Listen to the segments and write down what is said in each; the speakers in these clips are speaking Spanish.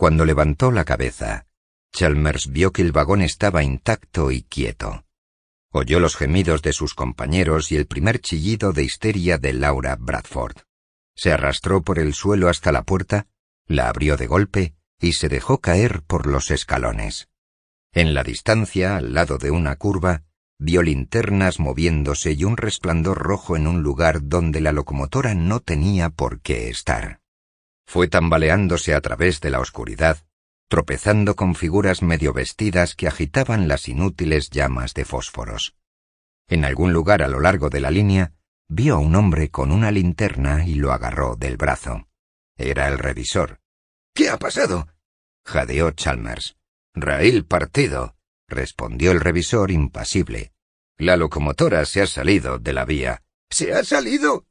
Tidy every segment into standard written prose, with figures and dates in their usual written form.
Cuando levantó la cabeza, Chalmers vio que el vagón estaba intacto y quieto. Oyó los gemidos de sus compañeros y el primer chillido de histeria de Laura Bradford. Se arrastró por el suelo hasta la puerta, la abrió de golpe y se dejó caer por los escalones. En la distancia, al lado de una curva, vio linternas moviéndose y un resplandor rojo en un lugar donde la locomotora no tenía por qué estar. Fue tambaleándose a través de la oscuridad, tropezando con figuras medio vestidas que agitaban las inútiles llamas de fósforos. En algún lugar a lo largo de la línea, vio a un hombre con una linterna y lo agarró del brazo. Era el revisor. —¿Qué ha pasado? —jadeó Chalmers. —Raíl partido —respondió el revisor impasible—. La locomotora se ha salido de la vía. —¿Se ha salido?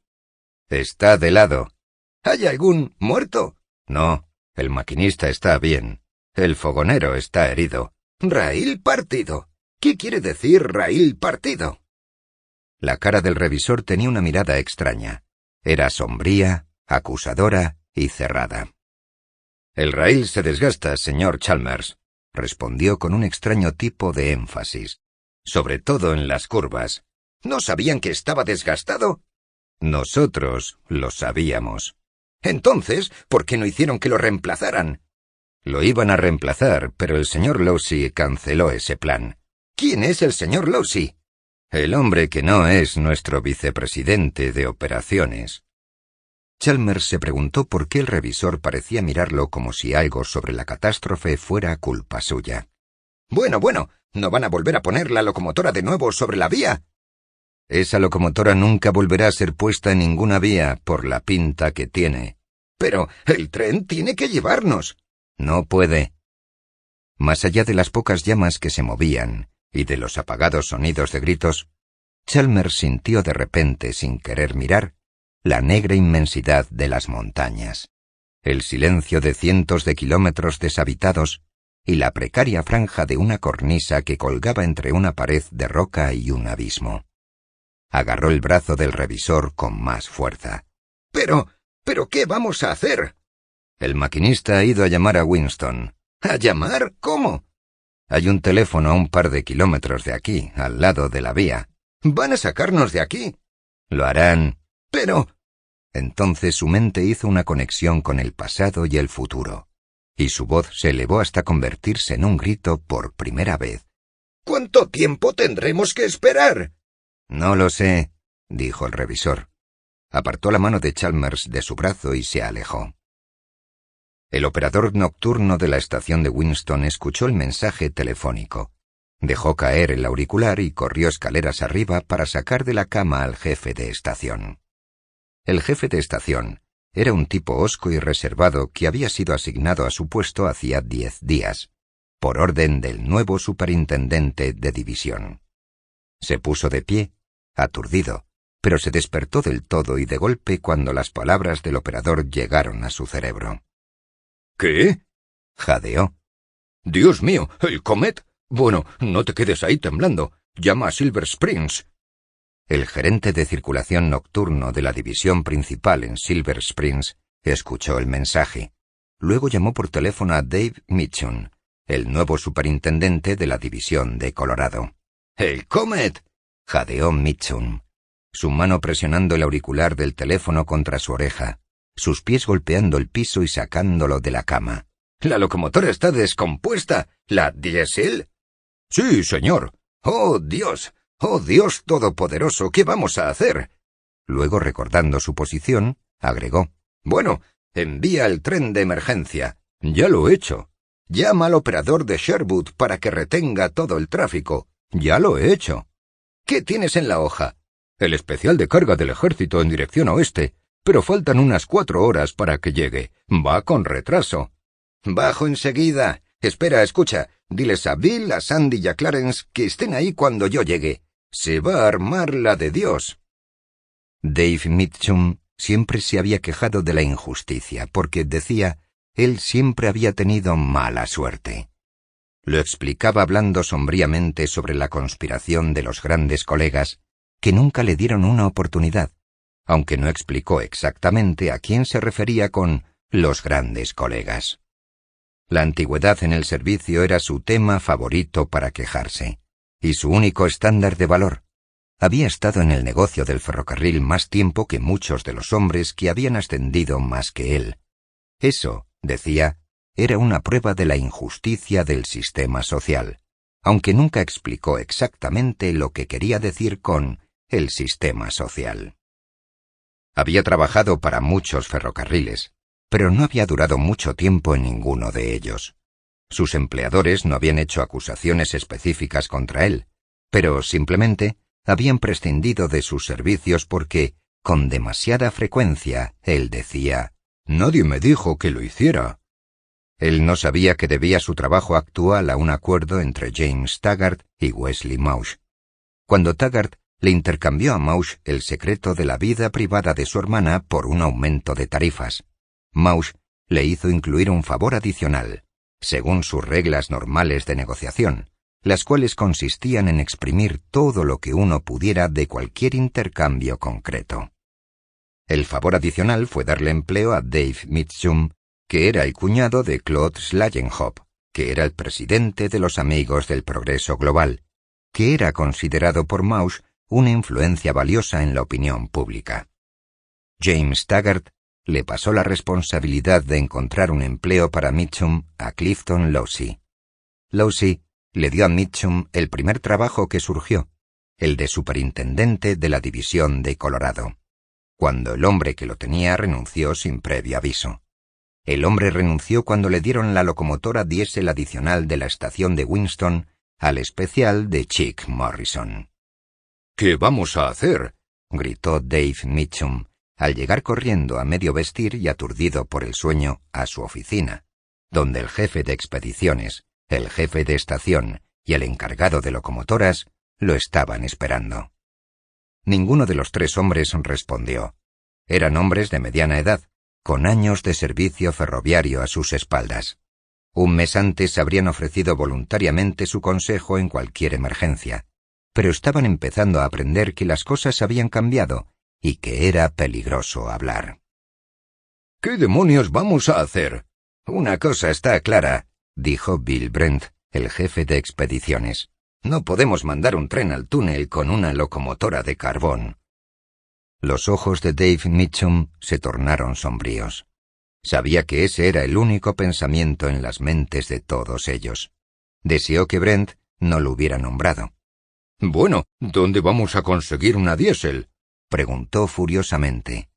—Está de lado. ¿Hay algún muerto? —No, el maquinista está bien. El fogonero está herido. —Raíl partido. ¿Qué quiere decir raíl partido? La cara del revisor tenía una mirada extraña. Era sombría, acusadora y cerrada. —El raíl se desgasta, señor Chalmers —respondió con un extraño tipo de énfasis—, sobre todo en las curvas. ¿No sabían que estaba desgastado? Nosotros lo sabíamos. Entonces, ¿por qué no hicieron que lo reemplazaran? Lo iban a reemplazar, pero el señor Losey canceló ese plan. ¿Quién es el señor Losey? El hombre que no es nuestro vicepresidente de operaciones. Chalmers se preguntó por qué el revisor parecía mirarlo como si algo sobre la catástrofe fuera culpa suya. Bueno, ¿no van a volver a poner la locomotora de nuevo sobre la vía? Esa locomotora nunca volverá a ser puesta en ninguna vía por la pinta que tiene. Pero el tren tiene que llevarnos. No puede. Más allá de las pocas llamas que se movían y de los apagados sonidos de gritos, Chalmers sintió de repente, sin querer mirar, la negra inmensidad de las montañas, el silencio de cientos de kilómetros deshabitados y la precaria franja de una cornisa que colgaba entre una pared de roca y un abismo. Agarró el brazo del revisor con más fuerza. —¿Pero qué vamos a hacer? El maquinista ha ido a llamar a Winston. ¿A llamar? ¿Cómo? Hay un teléfono a un par de kilómetros de aquí, al lado de la vía. ¿Van a sacarnos de aquí? Lo harán. Pero... Entonces su mente hizo una conexión con el pasado y el futuro, y su voz se elevó hasta convertirse en un grito por primera vez. ¿Cuánto tiempo tendremos que esperar? No lo sé, dijo el revisor. Apartó la mano de Chalmers de su brazo y se alejó. El operador nocturno de la estación de Winston escuchó el mensaje telefónico. Dejó caer el auricular y corrió escaleras arriba para sacar de la cama al jefe de estación. El jefe de estación era un tipo hosco y reservado que había sido asignado a su puesto hacía 10 días, por orden del nuevo superintendente de división. Se puso de pie, aturdido, pero se despertó del todo y de golpe cuando las palabras del operador llegaron a su cerebro. ¿Qué? Jadeó. Dios mío, ¿el Comet? Bueno, no te quedes ahí temblando. Llama a Silver Springs. El gerente de circulación nocturno de la división principal en Silver Springs escuchó el mensaje. Luego llamó por teléfono a Dave Mitchum, el nuevo superintendente de la división de Colorado. ¡El Comet! Jadeó Mitchum, su mano presionando el auricular del teléfono contra su oreja, sus pies golpeando el piso y sacándolo de la cama. ¡La locomotora está descompuesta! ¿La diésel? Sí, señor. ¡Oh, Dios! ¡Oh, Dios todopoderoso! ¿Qué vamos a hacer? Luego, recordando su posición, agregó. Bueno, envía el tren de emergencia. Ya lo he hecho. Llama al operador de Sherwood para que retenga todo el tráfico. Ya lo he hecho. ¿Qué tienes en la hoja? El especial de carga del ejército en dirección oeste, pero faltan unas 4 horas para que llegue. Va con retraso. Bajo enseguida. Espera, escucha. Diles a Bill, a Sandy y a Clarence que estén ahí cuando yo llegue. Se va a armar la de Dios. Dave Mitchum siempre se había quejado de la injusticia, porque, decía, él siempre había tenido mala suerte. Lo explicaba hablando sombríamente sobre la conspiración de los grandes colegas, que nunca le dieron una oportunidad, aunque no explicó exactamente a quién se refería con los grandes colegas. La antigüedad en el servicio era su tema favorito para quejarse, y su único estándar de valor. Había estado en el negocio del ferrocarril más tiempo que muchos de los hombres que habían ascendido más que él. Eso, decía, era una prueba de la injusticia del sistema social, aunque nunca explicó exactamente lo que quería decir con el sistema social. Había trabajado para muchos ferrocarriles, pero no había durado mucho tiempo en ninguno de ellos. Sus empleadores no habían hecho acusaciones específicas contra él, pero simplemente habían prescindido de sus servicios porque, con demasiada frecuencia, él decía: «Nadie me dijo que lo hiciera». Él no sabía que debía su trabajo actual a un acuerdo entre James Taggart y Wesley Mauch. Cuando Taggart le intercambió a Mauch el secreto de la vida privada de su hermana por un aumento de tarifas, Mauch le hizo incluir un favor adicional, según sus reglas normales de negociación, las cuales consistían en exprimir todo lo que uno pudiera de cualquier intercambio concreto. El favor adicional fue darle empleo a Dave Mitchum, que era el cuñado de Claude Schlagenhoff, que era el presidente de los Amigos del Progreso Global, que era considerado por Mauch una influencia valiosa en la opinión pública. James Taggart le pasó la responsabilidad de encontrar un empleo para Mitchum a Clifton Lousy. Lousy le dio a Mitchum el primer trabajo que surgió, el de superintendente de la división de Colorado, cuando el hombre que lo tenía renunció sin previo aviso. El hombre renunció cuando le dieron la locomotora diésel adicional de la estación de Winston al especial de Chick Morrison. «¿Qué vamos a hacer?», gritó Dave Mitchum, al llegar corriendo a medio vestir y aturdido por el sueño a su oficina, donde el jefe de expediciones, el jefe de estación y el encargado de locomotoras lo estaban esperando. Ninguno de los tres hombres respondió. Eran hombres de mediana edad, con años de servicio ferroviario a sus espaldas. Un mes antes habrían ofrecido voluntariamente su consejo en cualquier emergencia, pero estaban empezando a aprender que las cosas habían cambiado y que era peligroso hablar. «¿Qué demonios vamos a hacer?» «Una cosa está clara», dijo Bill Brent, el jefe de expediciones. «No podemos mandar un tren al túnel con una locomotora de carbón». Los ojos de Dave Mitchum se tornaron sombríos. Sabía que ese era el único pensamiento en las mentes de todos ellos. Deseó que Brent no lo hubiera nombrado. «Bueno, ¿dónde vamos a conseguir una diésel?», preguntó furiosamente.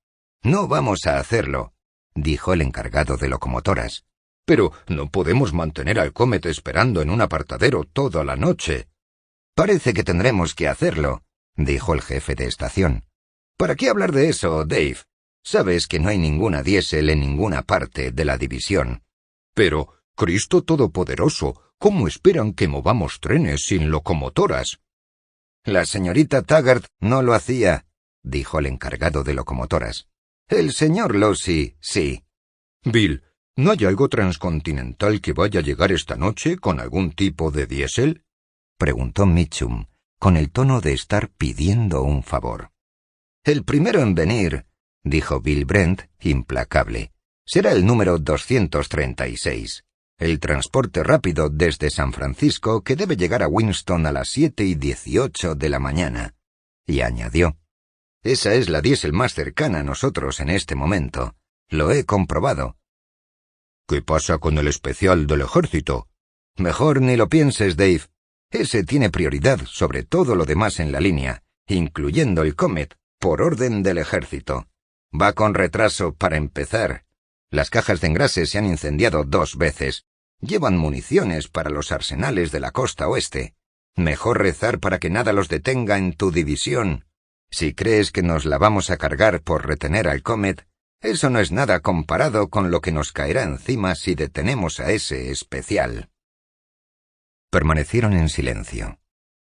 «No vamos a hacerlo», dijo el encargado de locomotoras. «Pero no podemos mantener al Comet esperando en un apartadero toda la noche». «Parece que tendremos que hacerlo», dijo el jefe de estación. «¿Para qué hablar de eso, Dave? Sabes que no hay ninguna diésel en ninguna parte de la división». «Pero, Cristo Todopoderoso, ¿cómo esperan que movamos trenes sin locomotoras?» «La señorita Taggart no lo hacía», dijo el encargado de locomotoras. «El señor Lousy, sí». «Bill, ¿no hay algo transcontinental que vaya a llegar esta noche con algún tipo de diésel?», preguntó Mitchum, con el tono de estar pidiendo un favor. «El primero en venir», dijo Bill Brent, implacable, «será el número 236. El transporte rápido desde San Francisco que debe llegar a Winston a las 7:18 de la mañana». Y añadió: «Esa es la diésel más cercana a nosotros en este momento. Lo he comprobado». «¿Qué pasa con el especial del ejército?» «Mejor ni lo pienses, Dave. Ese tiene prioridad sobre todo lo demás en la línea, incluyendo el Comet, por orden del ejército. Va con retraso para empezar. Las cajas de engrase se han incendiado 2 veces. Llevan municiones para los arsenales de la costa oeste. Mejor rezar para que nada los detenga en tu división. Si crees que nos la vamos a cargar por retener al Comet, eso no es nada comparado con lo que nos caerá encima si detenemos a ese especial». Permanecieron en silencio.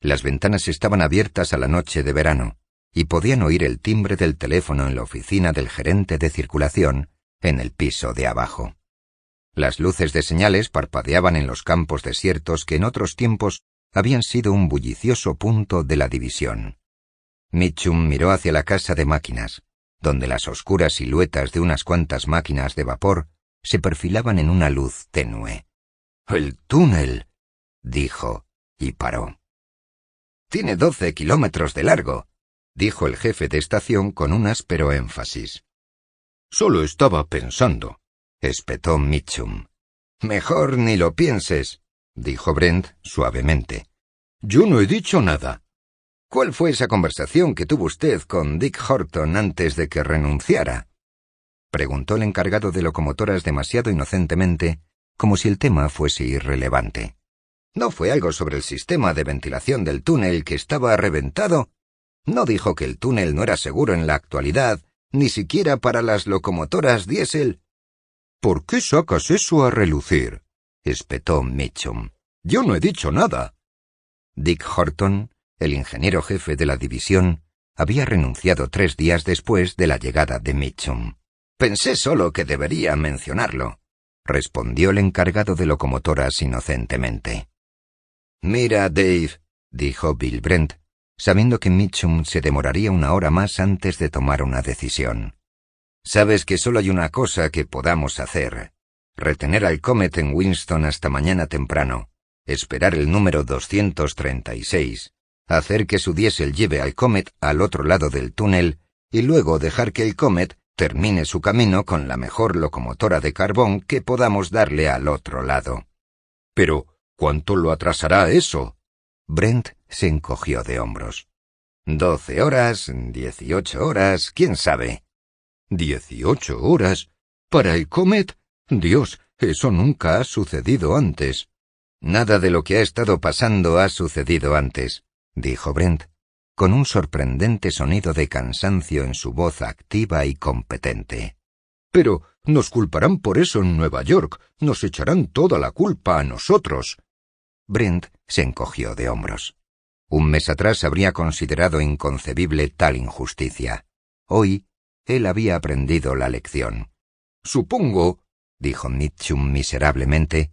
Las ventanas estaban abiertas a la noche de verano, y podían oír el timbre del teléfono en la oficina del gerente de circulación, en el piso de abajo. Las luces de señales parpadeaban en los campos desiertos que en otros tiempos habían sido un bullicioso punto de la división. Mitchum miró hacia la casa de máquinas, donde las oscuras siluetas de unas cuantas máquinas de vapor se perfilaban en una luz tenue. El túnel, dijo, y paró. Tiene 12 kilómetros de largo, dijo el jefe de estación con un áspero énfasis. Solo estaba pensando, espetó Mitchum. Mejor ni lo pienses, dijo Brent suavemente. Yo no he dicho nada. ¿Cuál fue esa conversación que tuvo usted con Dick Horton antes de que renunciara? Preguntó el encargado de locomotoras demasiado inocentemente, como si el tema fuese irrelevante. ¿No fue algo sobre el sistema de ventilación del túnel que estaba reventado? ¿No dijo que el túnel no era seguro en la actualidad, ni siquiera para las locomotoras diésel? ¿Por qué sacas eso a relucir? Espetó Mitchum. Yo no he dicho nada. Dick Horton, el ingeniero jefe de la división, había renunciado 3 días después de la llegada de Mitchum. Pensé solo que debería mencionarlo, respondió el encargado de locomotoras inocentemente. Mira, Dave, dijo Bill Brent, sabiendo que Mitchum se demoraría 1 hora más antes de tomar una decisión. Sabes que solo hay una cosa que podamos hacer. Retener al Comet en Winston hasta mañana temprano, esperar el número 236, hacer que su diésel lleve al Comet al otro lado del túnel y luego dejar que el Comet termine su camino con la mejor locomotora de carbón que podamos darle al otro lado. Pero, ¿cuánto lo atrasará eso? Brent se encogió de hombros. 12 horas, 18 horas, quién sabe. 18 horas. ¿Para el Comet? Dios, eso nunca ha sucedido antes. Nada de lo que ha estado pasando ha sucedido antes, dijo Brent, con un sorprendente sonido de cansancio en su voz activa y competente. Pero nos culparán por eso en Nueva York, nos echarán toda la culpa a nosotros. Brent se encogió de hombros. 1 mes atrás habría considerado inconcebible tal injusticia. Hoy, él había aprendido la lección. Supongo, dijo Mitchum miserablemente,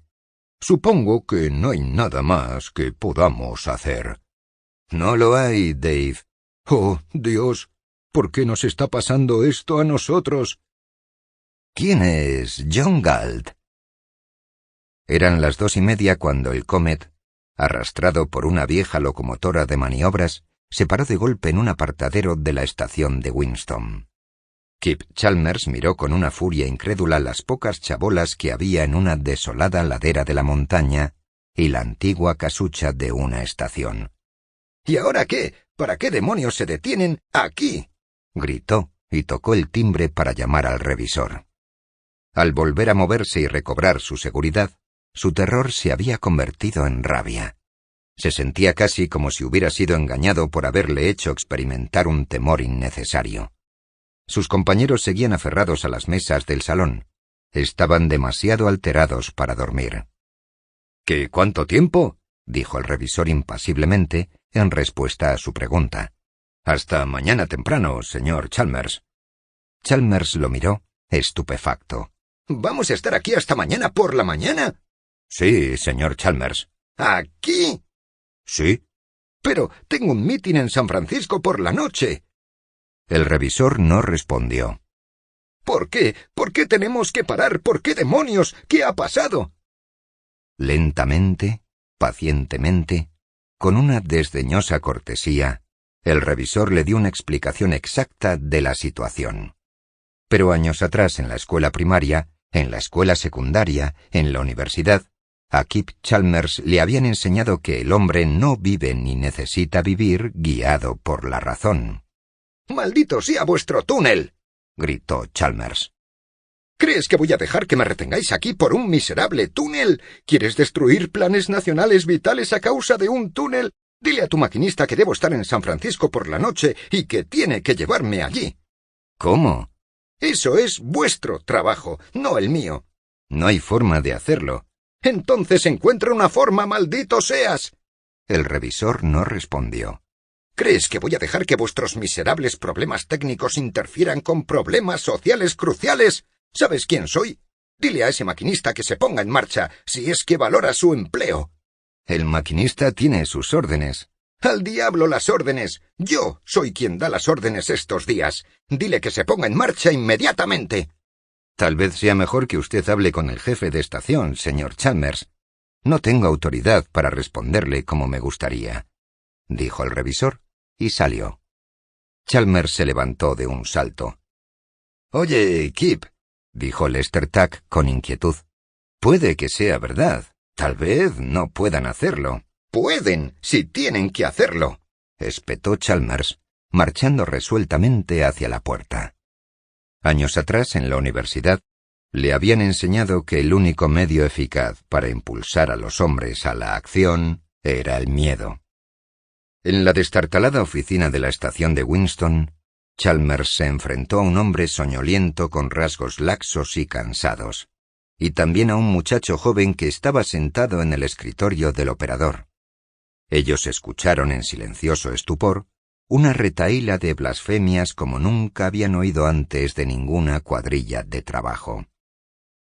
supongo que no hay nada más que podamos hacer. No lo hay, Dave. Oh, Dios, ¿por qué nos está pasando esto a nosotros? ¿Quién es John Galt? Eran las 2:30 cuando el Comet, arrastrado por una vieja locomotora de maniobras, se paró de golpe en un apartadero de la estación de Winston. Kip Chalmers miró con una furia incrédula las pocas chabolas que había en una desolada ladera de la montaña y la antigua casucha de una estación. ¿Y ahora qué? ¿Para qué demonios se detienen aquí? Gritó y tocó el timbre para llamar al revisor. Al volver a moverse y recobrar su seguridad, su terror se había convertido en rabia. Se sentía casi como si hubiera sido engañado por haberle hecho experimentar un temor innecesario. Sus compañeros seguían aferrados a las mesas del salón. Estaban demasiado alterados para dormir. ¿Qué cuánto tiempo? Dijo el revisor impasiblemente en respuesta a su pregunta. Hasta mañana temprano, señor Chalmers. Chalmers lo miró, estupefacto. ¿Vamos a estar aquí hasta mañana por la mañana? Sí, señor Chalmers. ¿Aquí? Sí. Pero tengo un mitin en San Francisco por la noche. El revisor no respondió. ¿Por qué? ¿Por qué tenemos que parar? ¿Por qué demonios? ¿Qué ha pasado? Lentamente, pacientemente, con una desdeñosa cortesía, el revisor le dio una explicación exacta de la situación. Pero años atrás en la escuela primaria, en la escuela secundaria, en la universidad, a Kip Chalmers le habían enseñado que el hombre no vive ni necesita vivir guiado por la razón. ¡Maldito sea vuestro túnel!, gritó Chalmers. ¿Crees que voy a dejar que me retengáis aquí por un miserable túnel? ¿Quieres destruir planes nacionales vitales a causa de un túnel? Dile a tu maquinista que debo estar en San Francisco por la noche y que tiene que llevarme allí. ¿Cómo? Eso es vuestro trabajo, no el mío. No hay forma de hacerlo. Entonces encuentra una forma, maldito seas. El revisor no respondió. ¿Crees que voy a dejar que vuestros miserables problemas técnicos interfieran con problemas sociales cruciales? ¿Sabes quién soy? Dile a ese maquinista que se ponga en marcha, si es que valora su empleo. El maquinista tiene sus órdenes. ¡Al diablo las órdenes! Yo soy quien da las órdenes estos días. Dile que se ponga en marcha inmediatamente. Tal vez sea mejor que usted hable con el jefe de estación, señor Chalmers. No tengo autoridad para responderle como me gustaría, dijo el revisor, y salió. Chalmers se levantó de un salto. «Oye, Kip», dijo Lester Tuck con inquietud, «puede que sea verdad. Tal vez no puedan hacerlo». «Pueden, si tienen que hacerlo», espetó Chalmers, marchando resueltamente hacia la puerta. Años atrás, en la universidad, le habían enseñado que el único medio eficaz para impulsar a los hombres a la acción era el miedo. En la destartalada oficina de la estación de Winston, Chalmers se enfrentó a un hombre soñoliento con rasgos laxos y cansados, y también a un muchacho joven que estaba sentado en el escritorio del operador. Ellos escucharon en silencioso estupor una retahíla de blasfemias como nunca habían oído antes de ninguna cuadrilla de trabajo.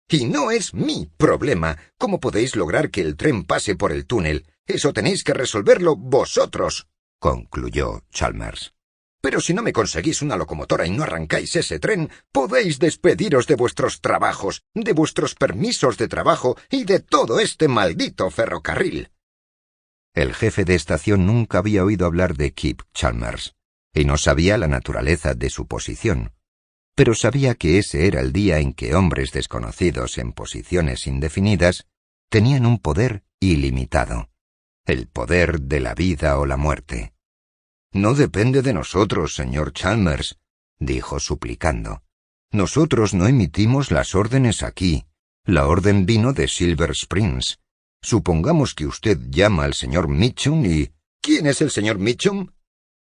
«Y no es mi problema. ¿Cómo podéis lograr que el tren pase por el túnel? Eso tenéis que resolverlo vosotros», concluyó Chalmers. «Pero si no me conseguís una locomotora y no arrancáis ese tren, podéis despediros de vuestros trabajos, de vuestros permisos de trabajo y de todo este maldito ferrocarril». El jefe de estación nunca había oído hablar de Kip Chalmers, y no sabía la naturaleza de su posición, pero sabía que ese era el día en que hombres desconocidos en posiciones indefinidas tenían un poder ilimitado, el poder de la vida o la muerte. «No depende de nosotros, señor Chalmers», dijo suplicando. «Nosotros no emitimos las órdenes aquí. La orden vino de Silver Springs. Supongamos que usted llama al señor Mitchum y...» «¿Quién es el señor Mitchum?»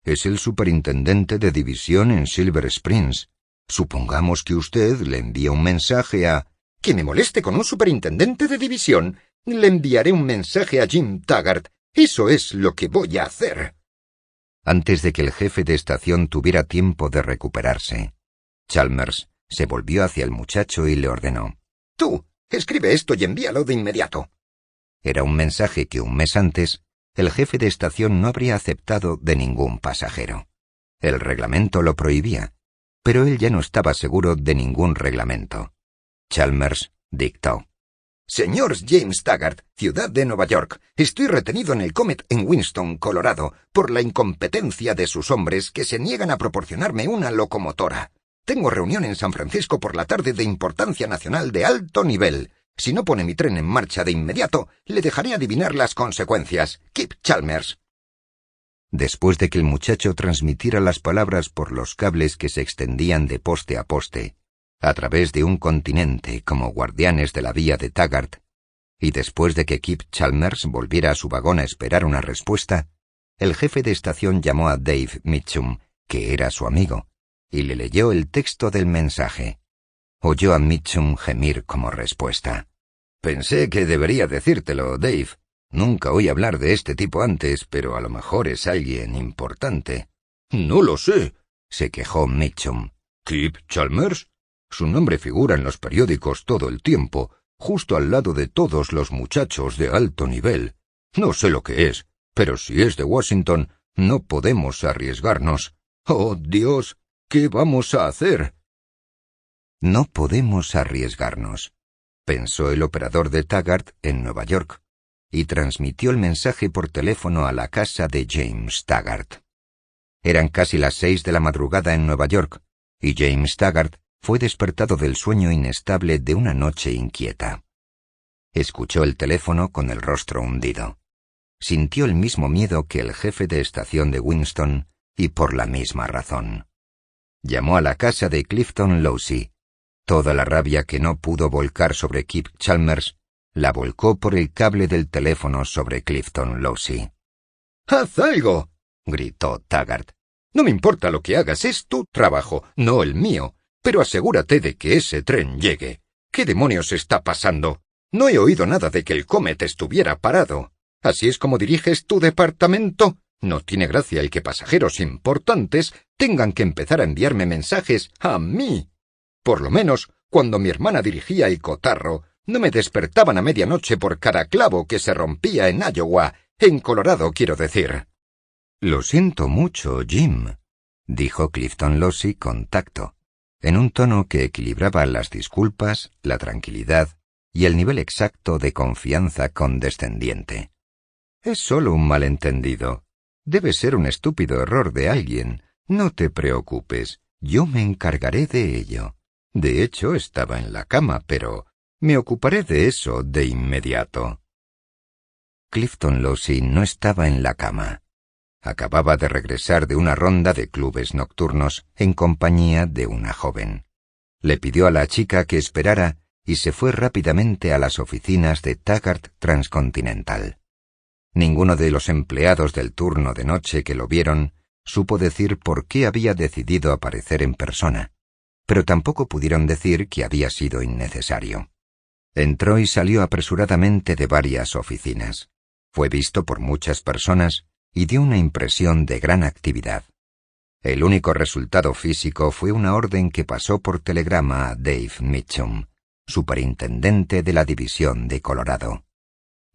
«Es el superintendente de división en Silver Springs. Supongamos que usted le envía un mensaje a...» «¿Que me moleste con un superintendente de división? Le enviaré un mensaje a Jim Taggart. Eso es lo que voy a hacer». Antes de que el jefe de estación tuviera tiempo de recuperarse, Chalmers se volvió hacia el muchacho y le ordenó: «Tú, escribe esto y envíalo de inmediato». Era un mensaje que un mes antes el jefe de estación no habría aceptado de ningún pasajero. El reglamento lo prohibía, pero él ya no estaba seguro de ningún reglamento. Chalmers dictó: «Señor James Taggart, ciudad de Nueva York, estoy retenido en el Comet en Winston, Colorado, por la incompetencia de sus hombres que se niegan a proporcionarme una locomotora. Tengo reunión en San Francisco por la tarde de importancia nacional de alto nivel. Si no pone mi tren en marcha de inmediato, le dejaré adivinar las consecuencias. Kip Chalmers». Después de que el muchacho transmitiera las palabras por los cables que se extendían de poste a poste, a través de un continente como guardianes de la vía de Taggart, y después de que Kip Chalmers volviera a su vagón a esperar una respuesta, el jefe de estación llamó a Dave Mitchum, que era su amigo, y le leyó el texto del mensaje. Oyó a Mitchum gemir como respuesta. «Pensé que debería decírtelo, Dave. Nunca oí hablar de este tipo antes, pero a lo mejor es alguien importante». «No lo sé», se quejó Mitchum. «¿Kip Chalmers? Su nombre figura en los periódicos todo el tiempo, justo al lado de todos los muchachos de alto nivel. No sé lo que es, pero si es de Washington, no podemos arriesgarnos. ¡Oh, Dios! ¿Qué vamos a hacer?» «No podemos arriesgarnos», pensó el operador de Taggart en Nueva York, y transmitió el mensaje por teléfono a la casa de James Taggart. Eran casi las 6 de la madrugada en Nueva York, y James Taggart fue despertado del sueño inestable de una noche inquieta. Escuchó el teléfono con el rostro hundido. Sintió el mismo miedo que el jefe de estación de Winston, y por la misma razón. Llamó a la casa de Clifton Losey. Toda la rabia que no pudo volcar sobre Kip Chalmers la volcó por el cable del teléfono sobre Clifton Losey. «¡Haz algo!», gritó Taggart. «No me importa lo que hagas, es tu trabajo, no el mío. Pero asegúrate de que ese tren llegue. ¿Qué demonios está pasando? No he oído nada de que el Comet estuviera parado. ¿Así es como diriges tu departamento? No tiene gracia el que pasajeros importantes tengan que empezar a enviarme mensajes a mí. Por lo menos, cuando mi hermana dirigía el cotarro, no me despertaban a medianoche por cada clavo que se rompía en Iowa, en Colorado, quiero decir». «Lo siento mucho, Jim», dijo Clifton Losey con tacto, en un tono que equilibraba las disculpas, la tranquilidad y el nivel exacto de confianza condescendiente. «Es solo un malentendido. Debe ser un estúpido error de alguien. No te preocupes, yo me encargaré de ello. De hecho, estaba en la cama, pero me ocuparé de eso de inmediato». Clifton Laussie no estaba en la cama. Acababa de regresar de una ronda de clubes nocturnos en compañía de una joven. Le pidió a la chica que esperara y se fue rápidamente a las oficinas de Taggart Transcontinental. Ninguno de los empleados del turno de noche que lo vieron supo decir por qué había decidido aparecer en persona, pero tampoco pudieron decir que había sido innecesario. Entró y salió apresuradamente de varias oficinas. Fue visto por muchas personas y dio una impresión de gran actividad. El único resultado físico fue una orden que pasó por telegrama a Dave Mitchum, superintendente de la división de Colorado.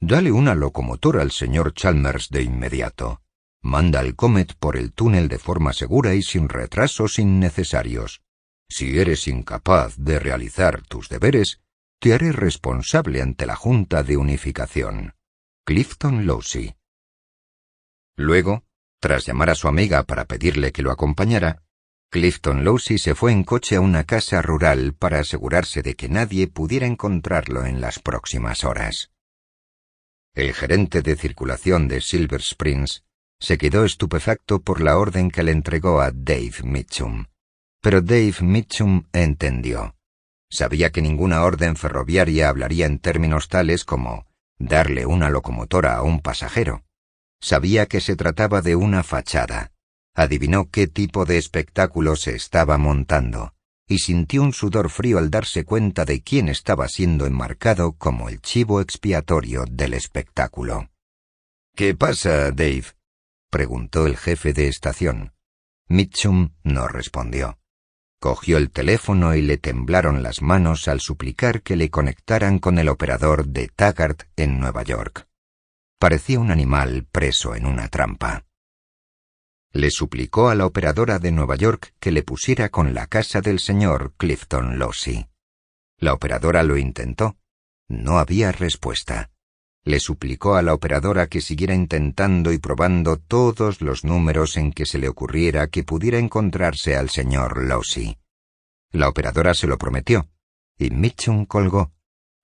«Dale una locomotora al señor Chalmers de inmediato. Manda al Comet por el túnel de forma segura y sin retrasos innecesarios. Si eres incapaz de realizar tus deberes, te haré responsable ante la Junta de Unificación. Clifton Laussie». Luego, tras llamar a su amiga para pedirle que lo acompañara, Clifton Laussie se fue en coche a una casa rural para asegurarse de que nadie pudiera encontrarlo en las próximas horas. El gerente de circulación de Silver Springs se quedó estupefacto por la orden que le entregó a Dave Mitchum. Pero Dave Mitchum entendió. Sabía que ninguna orden ferroviaria hablaría en términos tales como darle una locomotora a un pasajero. Sabía que se trataba de una fachada. Adivinó qué tipo de espectáculo se estaba montando, y sintió un sudor frío al darse cuenta de quién estaba siendo enmarcado como el chivo expiatorio del espectáculo. «¿Qué pasa, Dave?», preguntó el jefe de estación. Mitchum no respondió. Cogió el teléfono y le temblaron las manos al suplicar que le conectaran con el operador de Taggart en Nueva York. Parecía un animal preso en una trampa. Le suplicó a la operadora de Nueva York que le pusiera con la casa del señor Clifton Laussie. La operadora lo intentó. No había respuesta. Le suplicó a la operadora que siguiera intentando y probando todos los números en que se le ocurriera que pudiera encontrarse al señor Laussie. La operadora se lo prometió, y Mitchum colgó,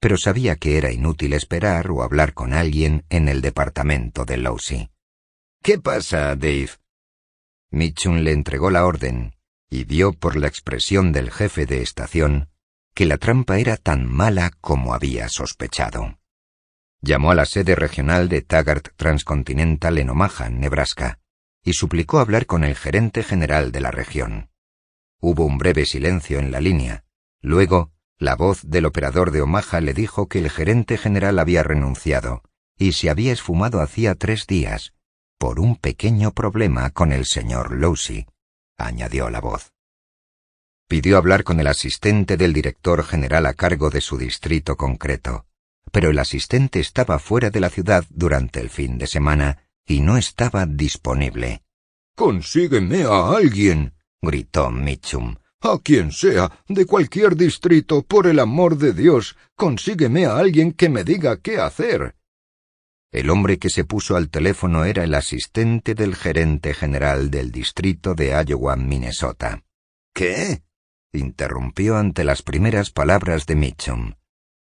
pero sabía que era inútil esperar o hablar con alguien en el departamento de Laussie. «¿Qué pasa, Dave?». Mitchum le entregó la orden, y vio por la expresión del jefe de estación que la trampa era tan mala como había sospechado. Llamó a la sede regional de Taggart Transcontinental en Omaha, Nebraska, y suplicó hablar con el gerente general de la región. Hubo un breve silencio en la línea. Luego, la voz del operador de Omaha le dijo que el gerente general había renunciado y se había esfumado hacía 3 días, por un pequeño problema con el señor Laussie, añadió la voz. Pidió hablar con el asistente del director general a cargo de su distrito concreto, pero el asistente estaba fuera de la ciudad durante el fin de semana y no estaba disponible. «¡Consígueme a alguien!», gritó Mitchum. «A quien sea, de cualquier distrito, por el amor de Dios, consígueme a alguien que me diga qué hacer». El hombre que se puso al teléfono era el asistente del gerente general del distrito de Iowa, Minnesota. «¿Qué?», interrumpió ante las primeras palabras de Mitchum.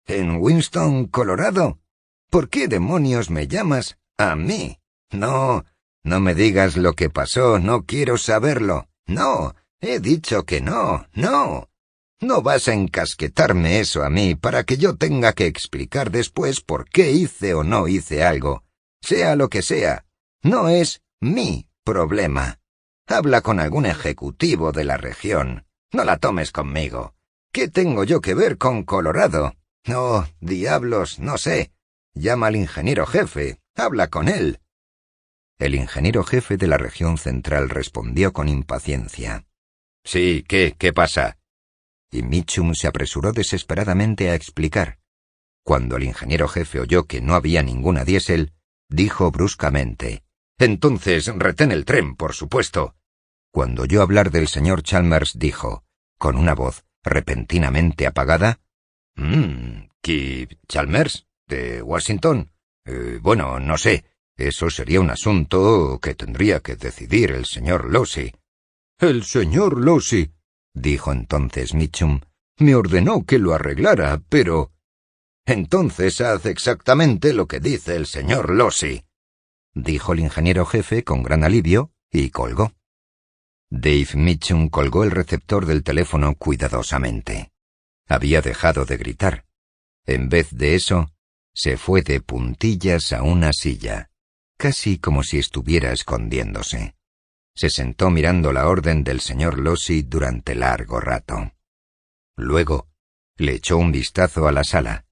«¿En Winston, Colorado? ¿Por qué demonios me llamas a mí? No me digas lo que pasó, no quiero saberlo. No, he dicho que no. No vas a encasquetarme eso a mí para que yo tenga que explicar después por qué hice o no hice algo. Sea lo que sea, no es mi problema. Habla con algún ejecutivo de la región. No la tomes conmigo. ¿Qué tengo yo que ver con Colorado? No, diablos, no sé. Llama al ingeniero jefe, habla con él». El ingeniero jefe de la región central respondió con impaciencia. «Sí, ¿qué pasa?». Y Mitchum se apresuró desesperadamente a explicar. Cuando el ingeniero jefe oyó que no había ninguna diésel, dijo bruscamente: «Entonces retén el tren, por supuesto». Cuando oyó hablar del señor Chalmers, dijo, con una voz repentinamente apagada: Kip Chalmers, de Washington. Bueno, no sé. Eso sería un asunto que tendría que decidir el señor Lossy. El señor Lossy, dijo entonces Mitchum, me ordenó que lo arreglara, pero... Entonces haz exactamente lo que dice el señor Lossy, dijo el ingeniero jefe con gran alivio y colgó. Dave Mitchum colgó el receptor del teléfono cuidadosamente. Había dejado de gritar. En vez de eso, se fue de puntillas a una silla, casi como si estuviera escondiéndose. Se sentó mirando la orden del señor Lossy durante largo rato. Luego, le echó un vistazo a la sala.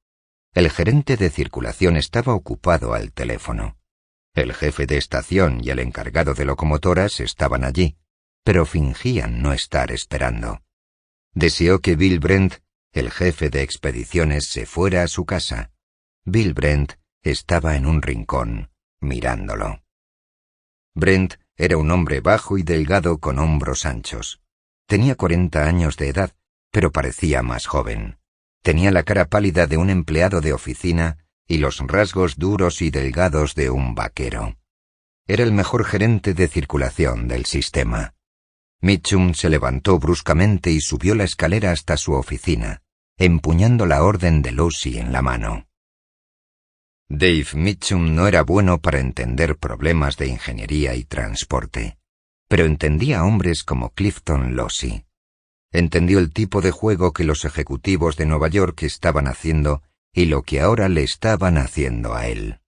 El gerente de circulación estaba ocupado al teléfono. El jefe de estación y el encargado de locomotoras estaban allí, pero fingían no estar esperando. Deseó que Bill Brent, el jefe de expediciones, se fuera a su casa. Bill Brent estaba en un rincón, mirándolo. Brent era un hombre bajo y delgado con hombros anchos. Tenía 40 años de edad, pero parecía más joven. Tenía la cara pálida de un empleado de oficina y los rasgos duros y delgados de un vaquero. Era el mejor gerente de circulación del sistema. Mitchum se levantó bruscamente y subió la escalera hasta su oficina, empuñando la orden de Lossy en la mano. Dave Mitchum no era bueno para entender problemas de ingeniería y transporte, pero entendía a hombres como Clifton Lossy. Entendió el tipo de juego que los ejecutivos de Nueva York estaban haciendo y lo que ahora le estaban haciendo a él.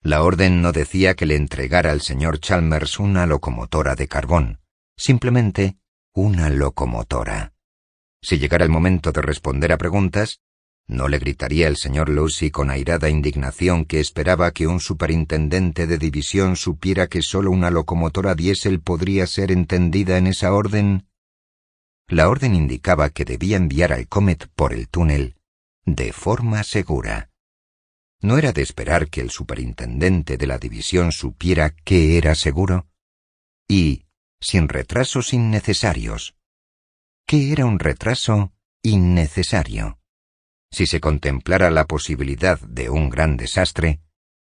La orden no decía que le entregara al señor Chalmers una locomotora de carbón, simplemente una locomotora. Si llegara el momento de responder a preguntas, ¿no le gritaría el señor Lossy con airada indignación que esperaba que un superintendente de división supiera que solo una locomotora diésel podría ser entendida en esa orden? La orden indicaba que debía enviar al Comet por el túnel de forma segura. ¿No era de esperar que el superintendente de la división supiera qué era seguro? Y, sin retrasos innecesarios. ¿Qué era un retraso innecesario? Si se contemplara la posibilidad de un gran desastre,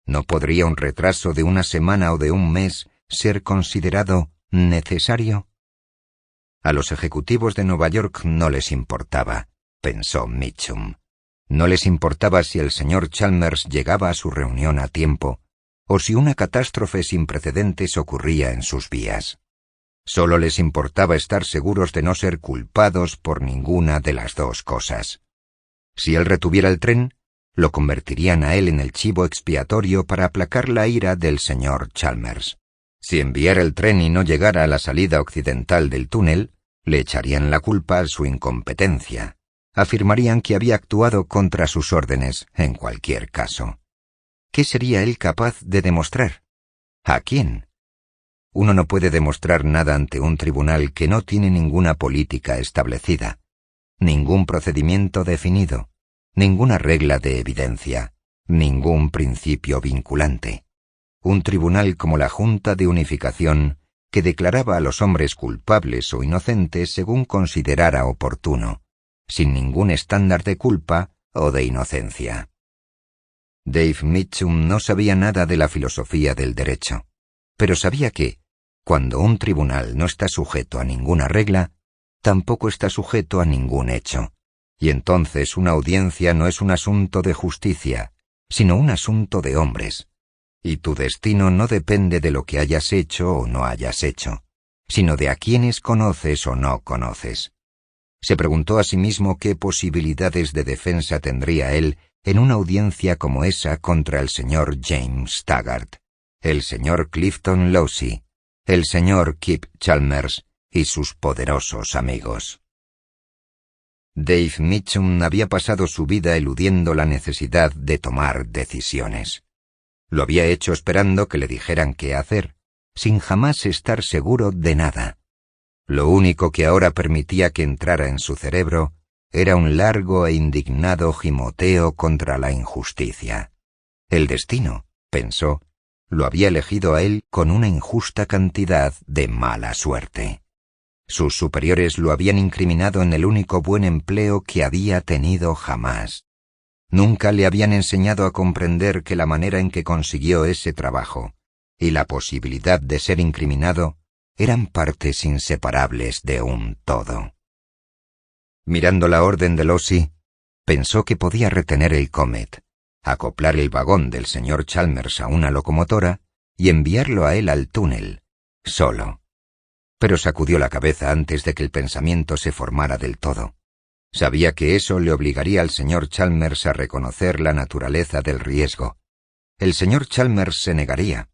¿no podría un retraso de una semana o de un mes ser considerado necesario? A los ejecutivos de Nueva York no les importaba, pensó Mitchum. No les importaba si el señor Chalmers llegaba a su reunión a tiempo, o si una catástrofe sin precedentes ocurría en sus vías. Solo les importaba estar seguros de no ser culpados por ninguna de las dos cosas. Si él retuviera el tren, lo convertirían a él en el chivo expiatorio para aplacar la ira del señor Chalmers. Si enviara el tren y no llegara a la salida occidental del túnel, le echarían la culpa a su incompetencia. Afirmarían que había actuado contra sus órdenes, en cualquier caso. ¿Qué sería él capaz de demostrar? ¿A quién? Uno no puede demostrar nada ante un tribunal que no tiene ninguna política establecida, ningún procedimiento definido, ninguna regla de evidencia, ningún principio vinculante. Un tribunal como la Junta de Unificación, que declaraba a los hombres culpables o inocentes según considerara oportuno, sin ningún estándar de culpa o de inocencia. Dave Mitchum no sabía nada de la filosofía del derecho, pero sabía que, cuando un tribunal no está sujeto a ninguna regla, tampoco está sujeto a ningún hecho, y entonces una audiencia no es un asunto de justicia, sino un asunto de hombres, y tu destino no depende de lo que hayas hecho o no hayas hecho, sino de a quienes conoces o no conoces. Se preguntó a sí mismo qué posibilidades de defensa tendría él en una audiencia como esa contra el señor James Taggart, el señor Clifton Lossy, el señor Kip Chalmers y sus poderosos amigos. Dave Mitchum había pasado su vida eludiendo la necesidad de tomar decisiones. Lo había hecho esperando que le dijeran qué hacer, sin jamás estar seguro de nada. Lo único que ahora permitía que entrara en su cerebro era un largo e indignado gimoteo contra la injusticia. El destino, pensó, lo había elegido a él con una injusta cantidad de mala suerte. Sus superiores lo habían incriminado en el único buen empleo que había tenido jamás. Nunca le habían enseñado a comprender que la manera en que consiguió ese trabajo y la posibilidad de ser incriminado eran partes inseparables de un todo. Mirando la orden de Lossy, pensó que podía retener el Comet, acoplar el vagón del señor Chalmers a una locomotora y enviarlo a él al túnel, solo. Pero sacudió la cabeza antes de que el pensamiento se formara del todo. Sabía que eso le obligaría al señor Chalmers a reconocer la naturaleza del riesgo. El señor Chalmers se negaría.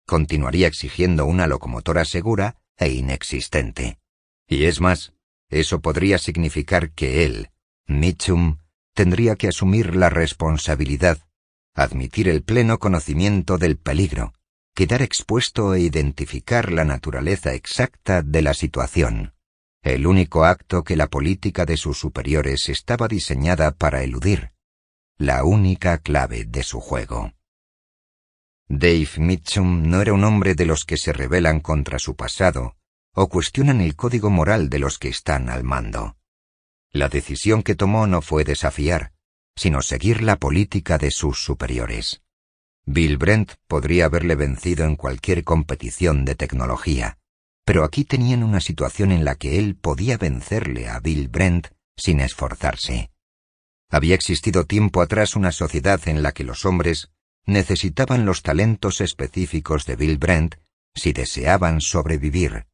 Continuaría exigiendo una locomotora segura e inexistente. Y es más, eso podría significar que él, Mitchum, tendría que asumir la responsabilidad, admitir el pleno conocimiento del peligro, quedar expuesto e identificar la naturaleza exacta de la situación, el único acto que la política de sus superiores estaba diseñada para eludir, la única clave de su juego. Dave Mitchum no era un hombre de los que se rebelan contra su pasado o cuestionan el código moral de los que están al mando. La decisión que tomó no fue desafiar, sino seguir la política de sus superiores. Bill Brent podría haberle vencido en cualquier competición de tecnología, pero aquí tenían una situación en la que él podía vencerle a Bill Brent sin esforzarse. Había existido tiempo atrás una sociedad en la que los hombres necesitaban los talentos específicos de Bill Brent si deseaban sobrevivir.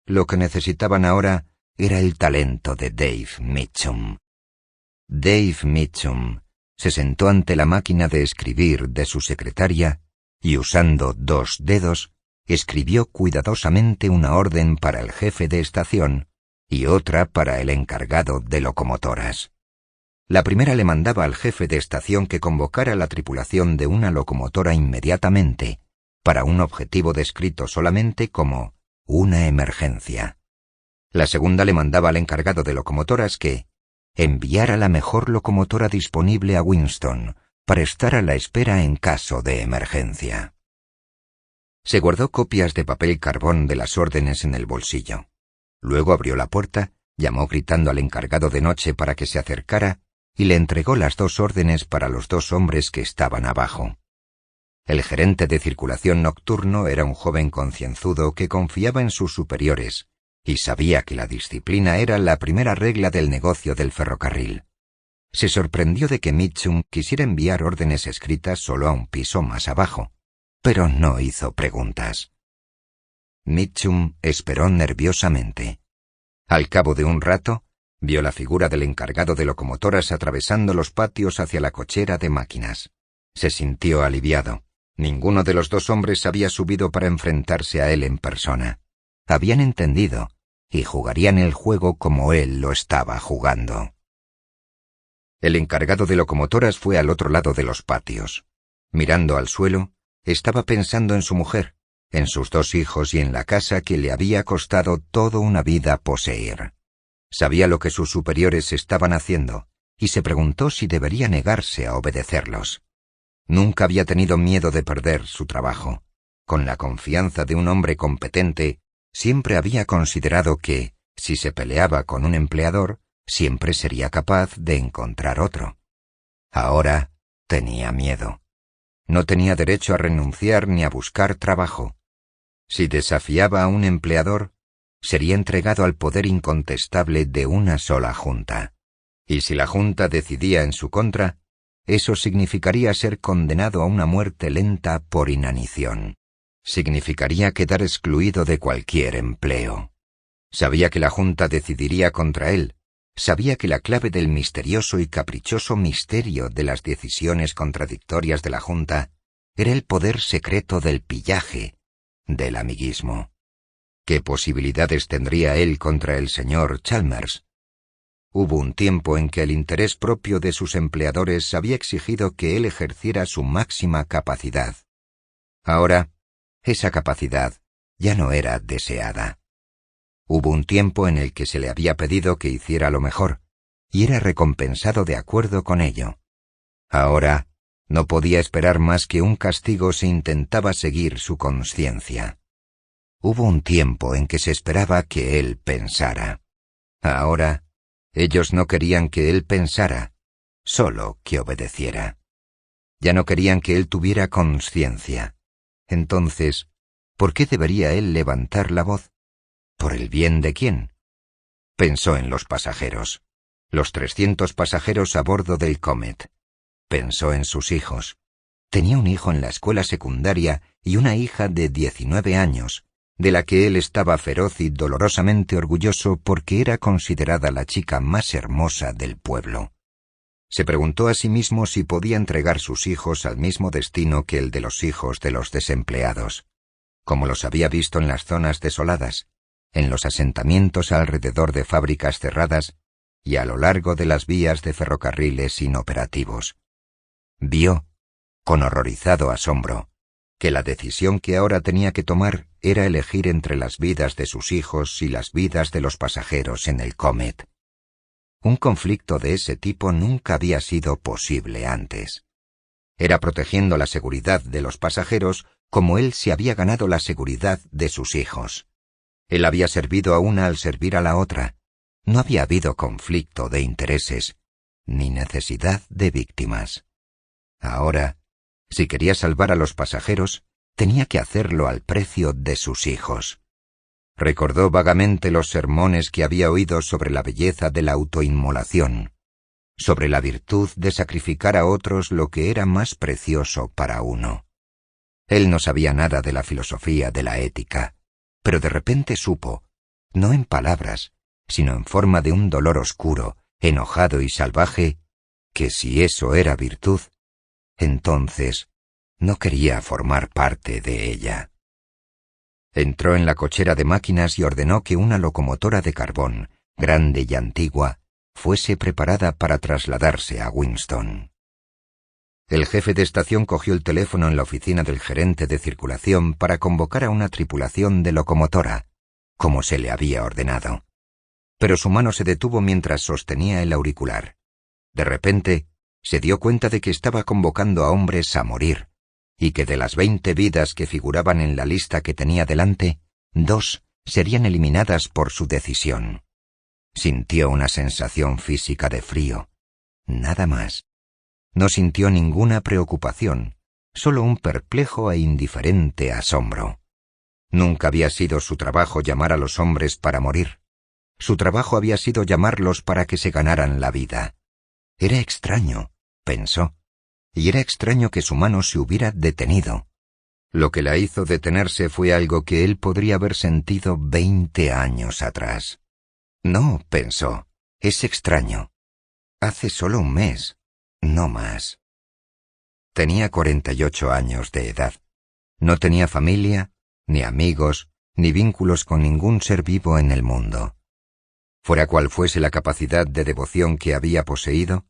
Lo que necesitaban ahora era el talento de Dave Mitchum. Dave Mitchum se sentó ante la máquina de escribir de su secretaria y, usando 2 dedos, escribió cuidadosamente una orden para el jefe de estación y otra para el encargado de locomotoras. La primera le mandaba al jefe de estación que convocara la tripulación de una locomotora inmediatamente, para un objetivo descrito solamente como una emergencia. La segunda le mandaba al encargado de locomotoras que enviara la mejor locomotora disponible a Winston para estar a la espera en caso de emergencia. Se guardó copias de papel carbón de las órdenes en el bolsillo. Luego abrió la puerta, llamó gritando al encargado de noche para que se acercara y le entregó las 2 órdenes para los 2 hombres que estaban abajo. El gerente de circulación nocturno era un joven concienzudo que confiaba en sus superiores y sabía que la disciplina era la primera regla del negocio del ferrocarril. Se sorprendió de que Mitchum quisiera enviar órdenes escritas solo a un piso más abajo, pero no hizo preguntas. Mitchum esperó nerviosamente. Al cabo de un rato, vio la figura del encargado de locomotoras atravesando los patios hacia la cochera de máquinas. Se sintió aliviado. Ninguno de los 2 hombres había subido para enfrentarse a él en persona. Habían entendido y jugarían el juego como él lo estaba jugando. El encargado de locomotoras fue al otro lado de los patios. Mirando al suelo, estaba pensando en su mujer, en sus 2 hijos y en la casa que le había costado toda una vida poseer. Sabía lo que sus superiores estaban haciendo y se preguntó si debería negarse a obedecerlos. Nunca había tenido miedo de perder su trabajo. Con la confianza de un hombre competente, siempre había considerado que, si se peleaba con un empleador, siempre sería capaz de encontrar otro. Ahora tenía miedo. No tenía derecho a renunciar ni a buscar trabajo. Si desafiaba a un empleador, sería entregado al poder incontestable de una sola junta. Y si la junta decidía en su contra, eso significaría ser condenado a una muerte lenta por inanición. Significaría quedar excluido de cualquier empleo. Sabía que la junta decidiría contra él. Sabía que la clave del misterioso y caprichoso misterio de las decisiones contradictorias de la junta era el poder secreto del pillaje, del amiguismo. ¿Qué posibilidades tendría él contra el señor Chalmers? Hubo un tiempo en que el interés propio de sus empleadores había exigido que él ejerciera su máxima capacidad. Ahora, esa capacidad ya no era deseada. Hubo un tiempo en el que se le había pedido que hiciera lo mejor, y era recompensado de acuerdo con ello. Ahora, no podía esperar más que un castigo si intentaba seguir su conciencia. Hubo un tiempo en que se esperaba que él pensara. Ahora, ellos no querían que él pensara, solo que obedeciera. Ya no querían que él tuviera conciencia. Entonces, ¿por qué debería él levantar la voz? ¿Por el bien de quién? Pensó en los pasajeros, los 300 pasajeros a bordo del Comet. Pensó en sus hijos. Tenía un hijo en la escuela secundaria y una hija de 19 años, de la que él estaba feroz y dolorosamente orgulloso porque era considerada la chica más hermosa del pueblo. Se preguntó a sí mismo si podía entregar sus hijos al mismo destino que el de los hijos de los desempleados, como los había visto en las zonas desoladas, en los asentamientos alrededor de fábricas cerradas y a lo largo de las vías de ferrocarriles inoperativos. Vio, con horrorizado asombro, que la decisión que ahora tenía que tomar era elegir entre las vidas de sus hijos y las vidas de los pasajeros en el Comet. Un conflicto de ese tipo nunca había sido posible antes. Era protegiendo la seguridad de los pasajeros como él se había ganado la seguridad de sus hijos. Él había servido a una al servir a la otra. No había habido conflicto de intereses, ni necesidad de víctimas. Ahora, si quería salvar a los pasajeros, tenía que hacerlo al precio de sus hijos. Recordó vagamente los sermones que había oído sobre la belleza de la autoinmolación, sobre la virtud de sacrificar a otros lo que era más precioso para uno. Él no sabía nada de la filosofía de la ética, pero de repente supo, no en palabras, sino en forma de un dolor oscuro, enojado y salvaje, que si eso era virtud, entonces no quería formar parte de ella. Entró en la cochera de máquinas y ordenó que una locomotora de carbón, grande y antigua, fuese preparada para trasladarse a Winston. El jefe de estación cogió el teléfono en la oficina del gerente de circulación para convocar a una tripulación de locomotora, como se le había ordenado. Pero su mano se detuvo mientras sostenía el auricular. De repente, se dio cuenta de que estaba convocando a hombres a morir, y que de las 20 vidas que figuraban en la lista que tenía delante, 2 serían eliminadas por su decisión. Sintió una sensación física de frío, nada más. No sintió ninguna preocupación, solo un perplejo e indiferente asombro. Nunca había sido su trabajo llamar a los hombres para morir. Su trabajo había sido llamarlos para que se ganaran la vida. Era extraño, pensó, y era extraño que su mano se hubiera detenido. Lo que la hizo detenerse fue algo que él podría haber sentido 20 años atrás. No, pensó, es extraño. Hace solo un mes, no más. Tenía 48 años de edad. No tenía familia, ni amigos, ni vínculos con ningún ser vivo en el mundo. Fuera cual fuese la capacidad de devoción que había poseído,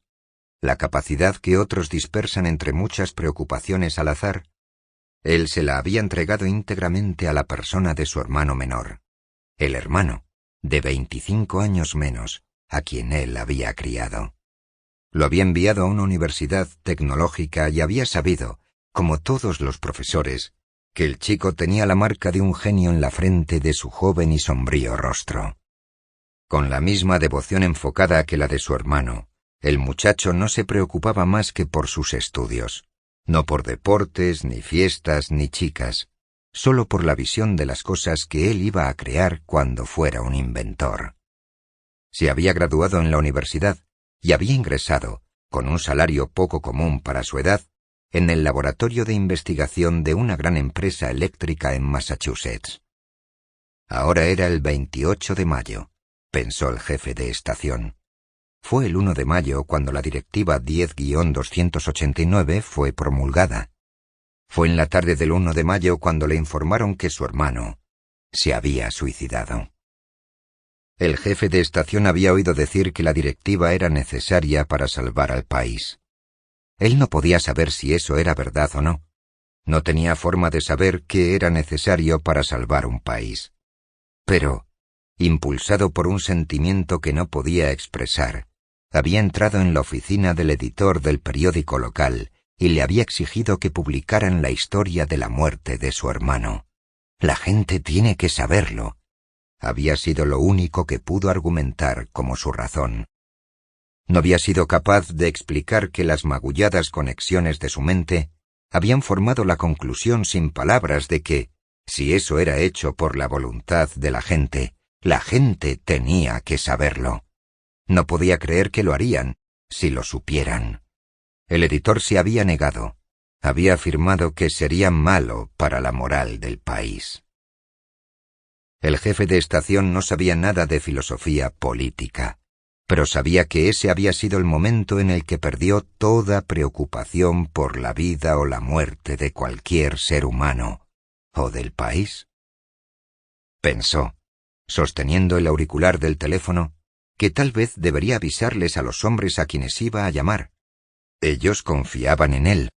la capacidad que otros dispersan entre muchas preocupaciones al azar, él se la había entregado íntegramente a la persona de su hermano menor, el hermano, de 25 años menos, a quien él había criado. Lo había enviado a una universidad tecnológica y había sabido, como todos los profesores, que el chico tenía la marca de un genio en la frente de su joven y sombrío rostro. Con la misma devoción enfocada que la de su hermano, el muchacho no se preocupaba más que por sus estudios, no por deportes, ni fiestas, ni chicas, solo por la visión de las cosas que él iba a crear cuando fuera un inventor. Se había graduado en la universidad y había ingresado, con un salario poco común para su edad, en el laboratorio de investigación de una gran empresa eléctrica en Massachusetts. Ahora era el 28 de mayo, pensó el jefe de estación. Fue el 1 de mayo cuando la directiva 10-289 fue promulgada. Fue en la tarde del 1 de mayo cuando le informaron que su hermano se había suicidado. El jefe de estación había oído decir que la directiva era necesaria para salvar al país. Él no podía saber si eso era verdad o no. No tenía forma de saber qué era necesario para salvar un país. Pero, impulsado por un sentimiento que no podía expresar, había entrado en la oficina del editor del periódico local y le había exigido que publicaran la historia de la muerte de su hermano. La gente tiene que saberlo. Había sido lo único que pudo argumentar como su razón. No había sido capaz de explicar que las magulladas conexiones de su mente habían formado la conclusión sin palabras de que, si eso era hecho por la voluntad de la gente tenía que saberlo. No podía creer que lo harían, si lo supieran. El editor se había negado. Había afirmado que sería malo para la moral del país. El jefe de estación no sabía nada de filosofía política, pero sabía que ese había sido el momento en el que perdió toda preocupación por la vida o la muerte de cualquier ser humano, o del país. Pensó, sosteniendo el auricular del teléfono, que tal vez debería avisarles a los hombres a quienes iba a llamar. Ellos confiaban en él.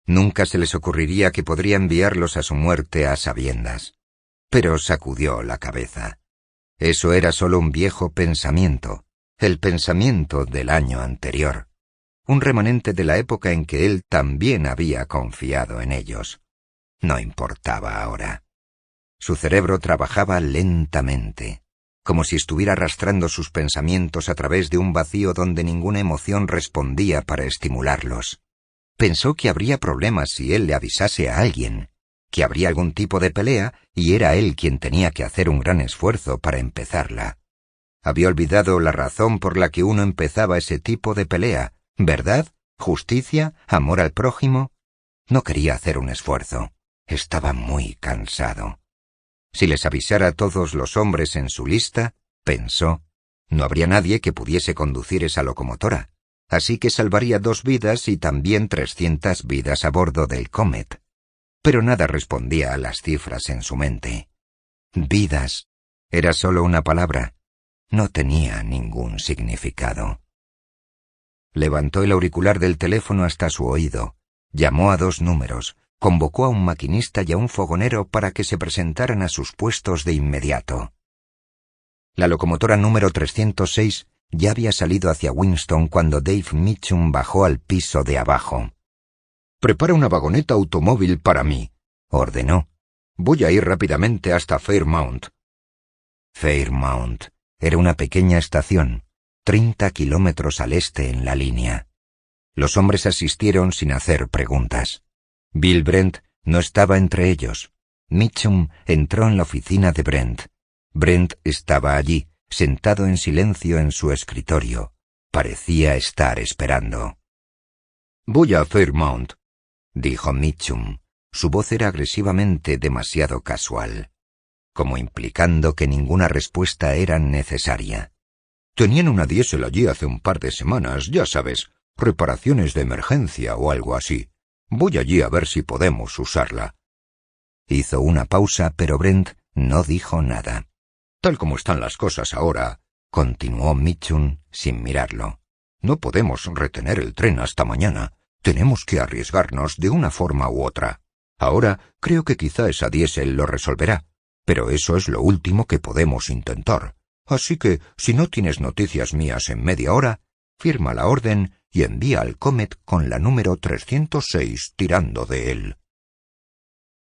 Nunca se les ocurriría que podría enviarlos a su muerte a sabiendas. Pero sacudió la cabeza. Eso era solo un viejo pensamiento, el pensamiento del año anterior, un remanente de la época en que él también había confiado en ellos. No importaba ahora. Su cerebro trabajaba lentamente, como si estuviera arrastrando sus pensamientos a través de un vacío donde ninguna emoción respondía para estimularlos. Pensó que habría problemas si él le avisase a alguien, que habría algún tipo de pelea y era él quien tenía que hacer un gran esfuerzo para empezarla. Había olvidado la razón por la que uno empezaba ese tipo de pelea, ¿verdad? ¿Justicia? ¿Amor al prójimo? No quería hacer un esfuerzo. Estaba muy cansado. Si les avisara a todos los hombres en su lista, pensó, no habría nadie que pudiese conducir esa locomotora, así que salvaría 2 vidas y también 300 vidas a bordo del Comet. Pero nada respondía a las cifras en su mente. Vidas. Era solo una palabra. No tenía ningún significado. Levantó el auricular del teléfono hasta su oído, llamó a 2 números, convocó a un maquinista y a un fogonero para que se presentaran a sus puestos de inmediato. La locomotora número 306 ya había salido hacia Winston cuando Dave Mitchum bajó al piso de abajo. «Prepara una vagoneta automóvil para mí», ordenó. «Voy a ir rápidamente hasta Fairmount». Fairmount era una pequeña estación, 30 kilómetros al este en la línea. Los hombres asistieron sin hacer preguntas. Bill Brent no estaba entre ellos. Mitchum entró en la oficina de Brent. Brent estaba allí, sentado en silencio en su escritorio. Parecía estar esperando. «Voy a Fairmount», dijo Mitchum. Su voz era agresivamente demasiado casual, como implicando que ninguna respuesta era necesaria. «Tenían una diésel allí hace un par de semanas, ya sabes, reparaciones de emergencia o algo así. Voy allí a ver si podemos usarla». Hizo una pausa, pero Brent no dijo nada. «Tal como están las cosas ahora», continuó Mitchum sin mirarlo, «no podemos retener el tren hasta mañana. Tenemos que arriesgarnos de una forma u otra. Ahora creo que quizá esa diésel lo resolverá, pero eso es lo último que podemos intentar. Así que, si no tienes noticias mías en media hora, firma la orden y envía al Comet con la número 306 tirando de él».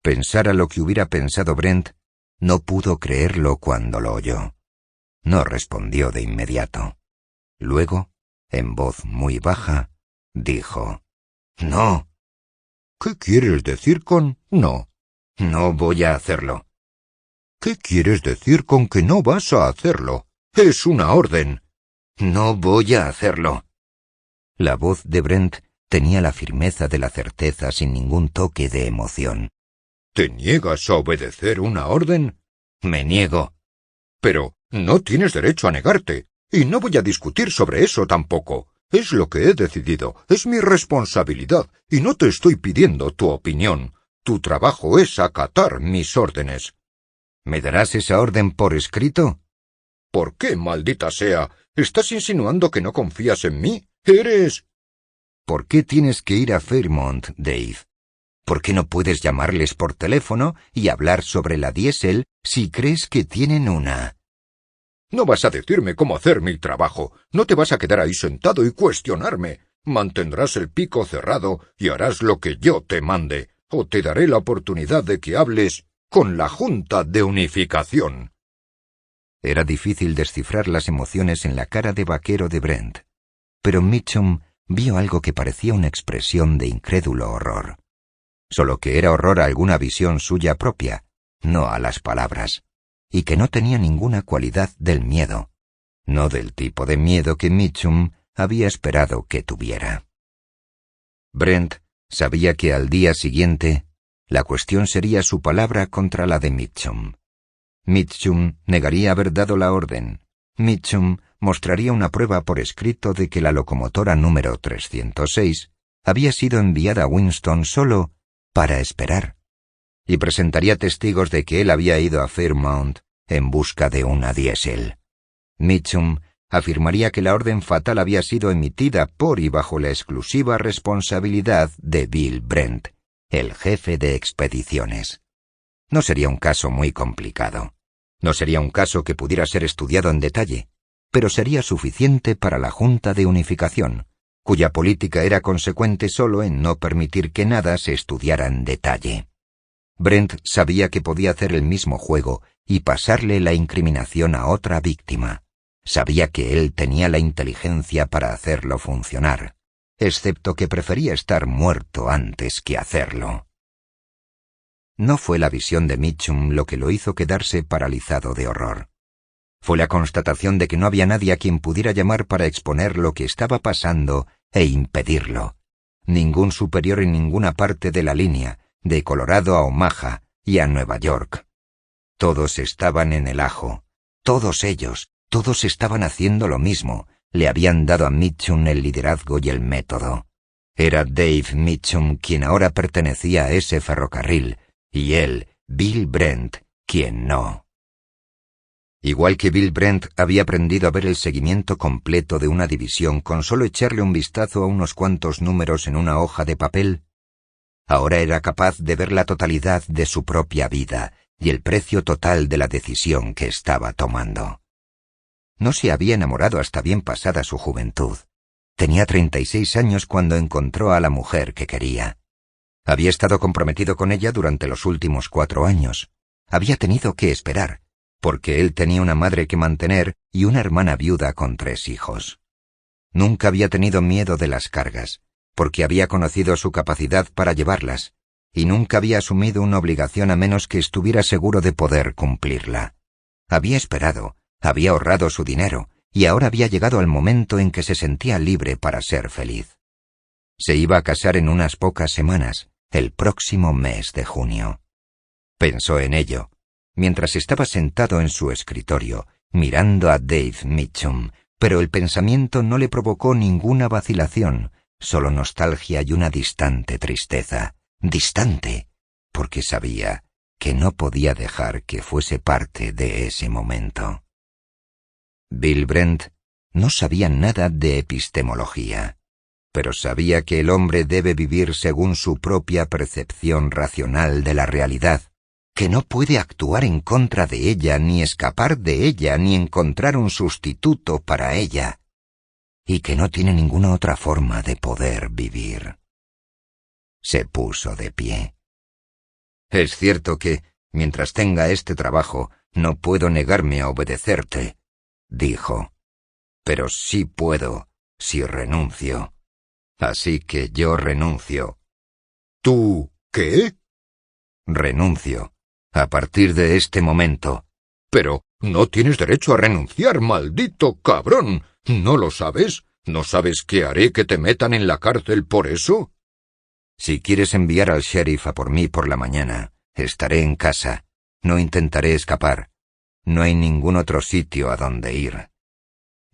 Pensara lo que hubiera pensado Brent, no pudo creerlo cuando lo oyó. No respondió de inmediato. Luego, en voz muy baja, dijo: «No». «¿Qué quieres decir con no?» «No voy a hacerlo». «¿Qué quieres decir con que no vas a hacerlo? Es una orden». «No voy a hacerlo». La voz de Brent tenía la firmeza de la certeza sin ningún toque de emoción. «¿Te niegas a obedecer una orden?» «Me niego». «Pero no tienes derecho a negarte, y no voy a discutir sobre eso tampoco. Es lo que he decidido, es mi responsabilidad, y no te estoy pidiendo tu opinión. Tu trabajo es acatar mis órdenes». «¿Me darás esa orden por escrito?» «¿Por qué, maldita sea? ¿Estás insinuando que no confías en mí? Eres...» «¿Por qué tienes que ir a Fairmount, Dave? ¿Por qué no puedes llamarles por teléfono y hablar sobre la diésel si crees que tienen una?» «No vas a decirme cómo hacer mi trabajo. No te vas a quedar ahí sentado y cuestionarme. Mantendrás el pico cerrado y harás lo que yo te mande, o te daré la oportunidad de que hables con la Junta de Unificación. Era difícil descifrar las emociones en la cara de vaquero de Brent, pero Mitchum vio algo que parecía una expresión de incrédulo horror. Solo que era horror a alguna visión suya propia, no a las palabras, y que no tenía ninguna cualidad del miedo, no del tipo de miedo que Mitchum había esperado que tuviera. Brent sabía que al día siguiente la cuestión sería su palabra contra la de Mitchum. Mitchum negaría haber dado la orden. Mitchum mostraría una prueba por escrito de que la locomotora número 306 había sido enviada a Winston solo para esperar, y presentaría testigos de que él había ido a Fairmount en busca de una diésel. Mitchum afirmaría que la orden fatal había sido emitida por y bajo la exclusiva responsabilidad de Bill Brent, el jefe de expediciones. No sería un caso muy complicado. No sería un caso que pudiera ser estudiado en detalle, pero sería suficiente para la Junta de Unificación, cuya política era consecuente solo en no permitir que nada se estudiara en detalle. Brent sabía que podía hacer el mismo juego y pasarle la incriminación a otra víctima. Sabía que él tenía la inteligencia para hacerlo funcionar, excepto que prefería estar muerto antes que hacerlo. No fue la visión de Mitchum lo que lo hizo quedarse paralizado de horror. Fue la constatación de que no había nadie a quien pudiera llamar para exponer lo que estaba pasando e impedirlo. Ningún superior en ninguna parte de la línea, de Colorado a Omaha y a Nueva York. Todos estaban en el ajo. Todos ellos, todos estaban haciendo lo mismo. Le habían dado a Mitchum el liderazgo y el método. Era Dave Mitchum quien ahora pertenecía a ese ferrocarril, y él, Bill Brent, quien no. Igual que Bill Brent había aprendido a ver el seguimiento completo de una división con solo echarle un vistazo a unos cuantos números en una hoja de papel, ahora era capaz de ver la totalidad de su propia vida y el precio total de la decisión que estaba tomando. No se había enamorado hasta bien pasada su juventud. Tenía 36 años cuando encontró a la mujer que quería. Había estado comprometido con ella durante los últimos 4 años. Había tenido que esperar, porque él tenía una madre que mantener y una hermana viuda con 3 hijos. Nunca había tenido miedo de las cargas, porque había conocido su capacidad para llevarlas, y nunca había asumido una obligación a menos que estuviera seguro de poder cumplirla. Había esperado, había ahorrado su dinero, y ahora había llegado al momento en que se sentía libre para ser feliz. Se iba a casar en unas pocas semanas, el próximo mes de junio. Pensó en ello, mientras estaba sentado en su escritorio, mirando a Dave Mitchum, pero el pensamiento no le provocó ninguna vacilación, solo nostalgia y una distante tristeza. Distante, porque sabía que no podía dejar que fuese parte de ese momento. Bill Brent no sabía nada de epistemología, pero sabía que el hombre debe vivir según su propia percepción racional de la realidad, que no puede actuar en contra de ella, ni escapar de ella, ni encontrar un sustituto para ella, y que no tiene ninguna otra forma de poder vivir. Se puso de pie. Es cierto que, mientras tenga este trabajo, no puedo negarme a obedecerte, dijo. Pero sí puedo, si renuncio. Así que yo renuncio. ¿Tú qué? Renuncio, a partir de este momento. Pero no tienes derecho a renunciar, maldito cabrón. ¿No lo sabes? ¿No sabes que haré que te metan en la cárcel por eso? Si quieres enviar al sheriff a por mí por la mañana, estaré en casa. No intentaré escapar. No hay ningún otro sitio a donde ir.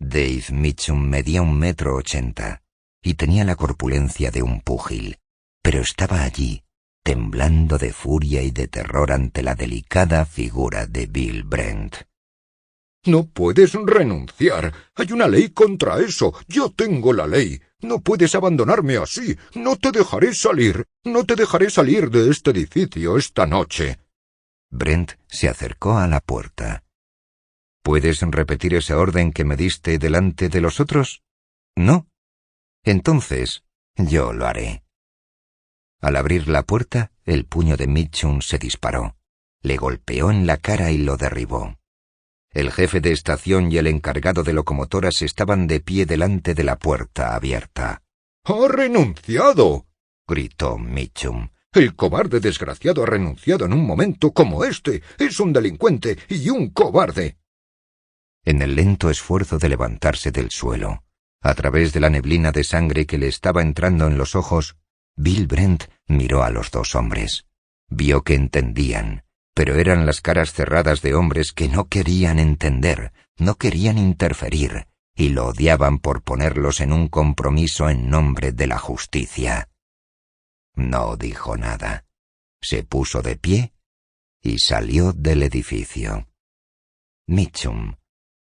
Dave Mitchum medía 1,80 m y tenía la corpulencia de un púgil, pero estaba allí, temblando de furia y de terror ante la delicada figura de Bill Brent. No puedes renunciar. Hay una ley contra eso. Yo tengo la ley. No puedes abandonarme así. No te dejaré salir. No te dejaré salir de este edificio esta noche. Brent se acercó a la puerta. ¿Puedes repetir ese orden que me diste delante de los otros? ¿No? Entonces, yo lo haré. Al abrir la puerta, el puño de Mitchum se disparó. le golpeó en la cara y lo derribó. El jefe de estación y el encargado de locomotoras estaban de pie delante de la puerta abierta. —¡Ha renunciado! —gritó Mitchum. —El cobarde desgraciado ha renunciado en un momento como este. Es un delincuente y un cobarde. En el lento esfuerzo de levantarse del suelo, a través de la neblina de sangre que le estaba entrando en los ojos, Bill Brent miró a los dos hombres. Vio que entendían, pero eran las caras cerradas de hombres que no querían entender, no querían interferir, y lo odiaban por ponerlos en un compromiso en nombre de la justicia. No dijo nada. Se puso de pie y salió del edificio. Mitchum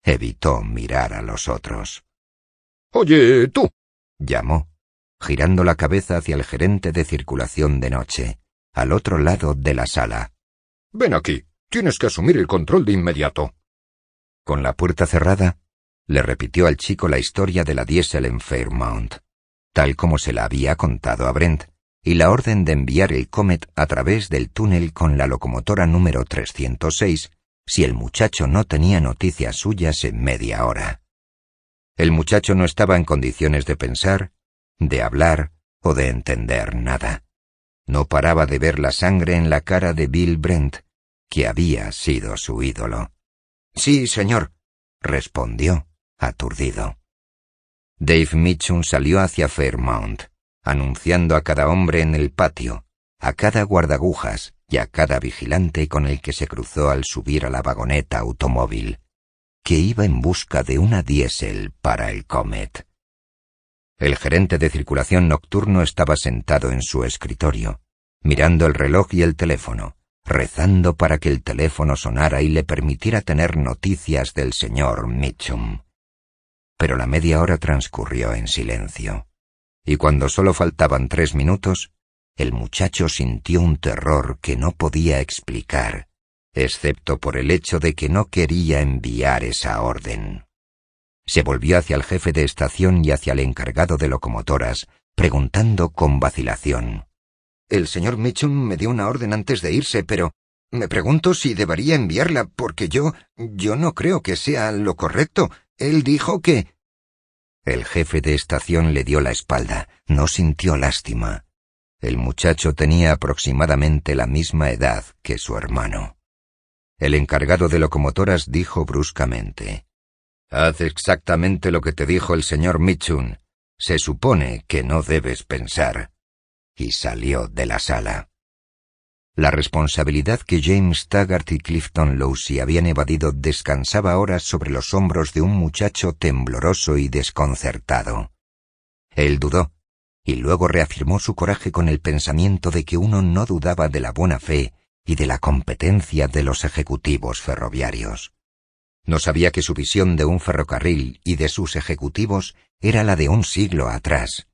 evitó mirar a los otros. —Oye, tú —llamó, girando la cabeza hacia el gerente de circulación de noche, al otro lado de la sala. —ven aquí. Tienes que asumir el control de inmediato. Con la puerta cerrada, le repitió al chico la historia de la diésel en Fairmount, tal como se la había contado a Brent, y la orden de enviar el Comet a través del túnel con la locomotora número 306 si el muchacho no tenía noticias suyas en media hora. El muchacho no estaba en condiciones de pensar, de hablar o de entender nada. No paraba de ver la sangre en la cara de Bill Brent, que había sido su ídolo. —Sí, señor —respondió, aturdido. Dave Mitchum salió hacia Fairmount, anunciando a cada hombre en el patio, a cada guardagujas y a cada vigilante con el que se cruzó al subir a la vagoneta automóvil, que iba en busca de una diésel para el Comet. El gerente de circulación nocturno estaba sentado en su escritorio, mirando el reloj y el teléfono, rezando para que el teléfono sonara y le permitiera tener noticias del señor Mitchum. Pero la media hora transcurrió en silencio, y cuando solo faltaban 3 minutos, el muchacho sintió un terror que no podía explicar, excepto por el hecho de que no quería enviar esa orden. Se volvió hacia el jefe de estación y hacia el encargado de locomotoras, preguntando con vacilación. —El señor Mitchum me dio una orden antes de irse, pero me pregunto si debería enviarla, porque yo no creo que sea lo correcto. Él dijo que... El jefe de estación le dio la espalda, no sintió lástima. El muchacho tenía aproximadamente la misma edad que su hermano. El encargado de locomotoras dijo bruscamente: —Haz exactamente lo que te dijo el señor Mitchum. Se supone que no debes pensar. Y salió de la sala. La responsabilidad que James Taggart y Clifton Losey habían evadido descansaba ahora sobre los hombros de un muchacho tembloroso y desconcertado. Él dudó, y luego reafirmó su coraje con el pensamiento de que uno no dudaba de la buena fe y de la competencia de los ejecutivos ferroviarios. No sabía que su visión de un ferrocarril y de sus ejecutivos era la de un siglo atrás.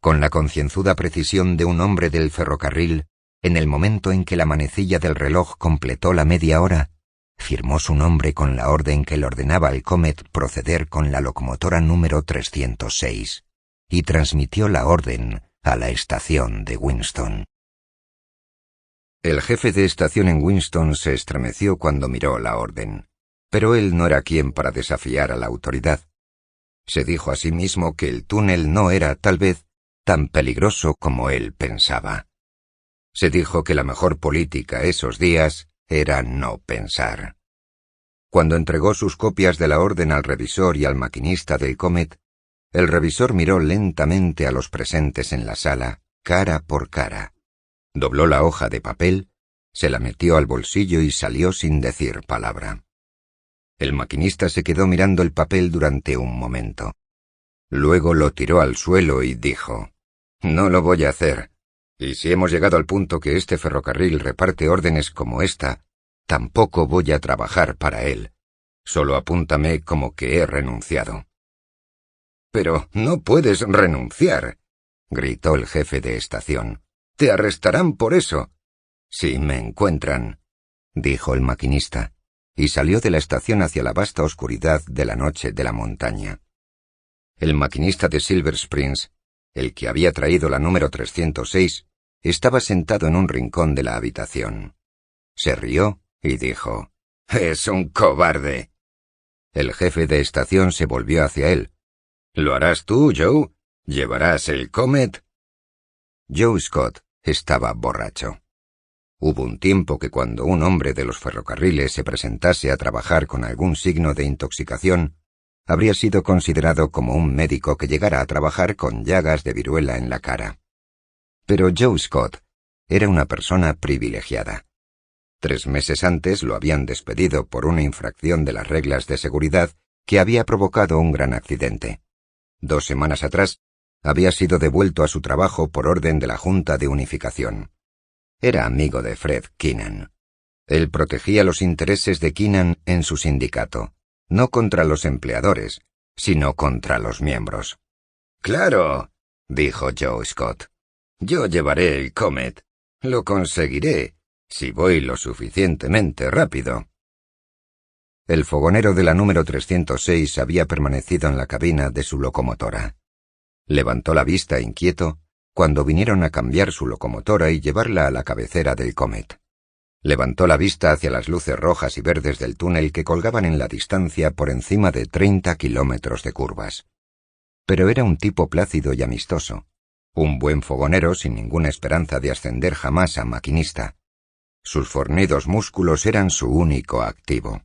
Con la concienzuda precisión de un hombre del ferrocarril, en el momento en que la manecilla del reloj completó la media hora, firmó su nombre con la orden que le ordenaba al Comet proceder con la locomotora número 306, y transmitió la orden a la estación de Winston. El jefe de estación en Winston se estremeció cuando miró la orden, pero él no era quien para desafiar a la autoridad. Se dijo a sí mismo que el túnel no era, tal vez, tan peligroso como él pensaba. Se dijo que la mejor política esos días era no pensar. Cuando entregó sus copias de la orden al revisor y al maquinista del Comet, el revisor miró lentamente a los presentes en la sala, cara por cara. Dobló la hoja de papel, se la metió al bolsillo y salió sin decir palabra. El maquinista se quedó mirando el papel durante un momento. Luego lo tiró al suelo y dijo: «No lo voy a hacer. Y si hemos llegado al punto que este ferrocarril reparte órdenes como esta, tampoco voy a trabajar para él. Solo apúntame como que he renunciado». «Pero no puedes renunciar», gritó el jefe de estación. «Te arrestarán por eso». «Si me encuentran», dijo el maquinista, y salió de la estación hacia la vasta oscuridad de la noche de la montaña. El maquinista de Silver Springs, el que había traído la número 306, estaba sentado en un rincón de la habitación. Se rió y dijo: «Es un cobarde». El jefe de estación se volvió hacia él. «¿Lo harás tú, Joe? ¿Llevarás el Comet?» Joe Scott estaba borracho. Hubo un tiempo que cuando un hombre de los ferrocarriles se presentase a trabajar con algún signo de intoxicación, habría sido considerado como un médico que llegara a trabajar con llagas de viruela en la cara. Pero Joe Scott era una persona privilegiada. 3 meses antes lo habían despedido por una infracción de las reglas de seguridad que había provocado un gran accidente. 2 semanas atrás, había sido devuelto a su trabajo por orden de la Junta de Unificación. Era amigo de Fred Keenan. Él protegía los intereses de Keenan en su sindicato, no contra los empleadores, sino contra los miembros. «Claro», dijo Joe Scott. «Yo llevaré el Comet. Lo conseguiré, si voy lo suficientemente rápido». El fogonero de la número 306 había permanecido en la cabina de su locomotora. Levantó la vista inquieto cuando vinieron a cambiar su locomotora y llevarla a la cabecera del Comet. Levantó la vista hacia las luces rojas y verdes del túnel que colgaban en la distancia por encima de 30 kilómetros de curvas. Pero era un tipo plácido y amistoso, un buen fogonero sin ninguna esperanza de ascender jamás a maquinista. Sus fornidos músculos eran su único activo.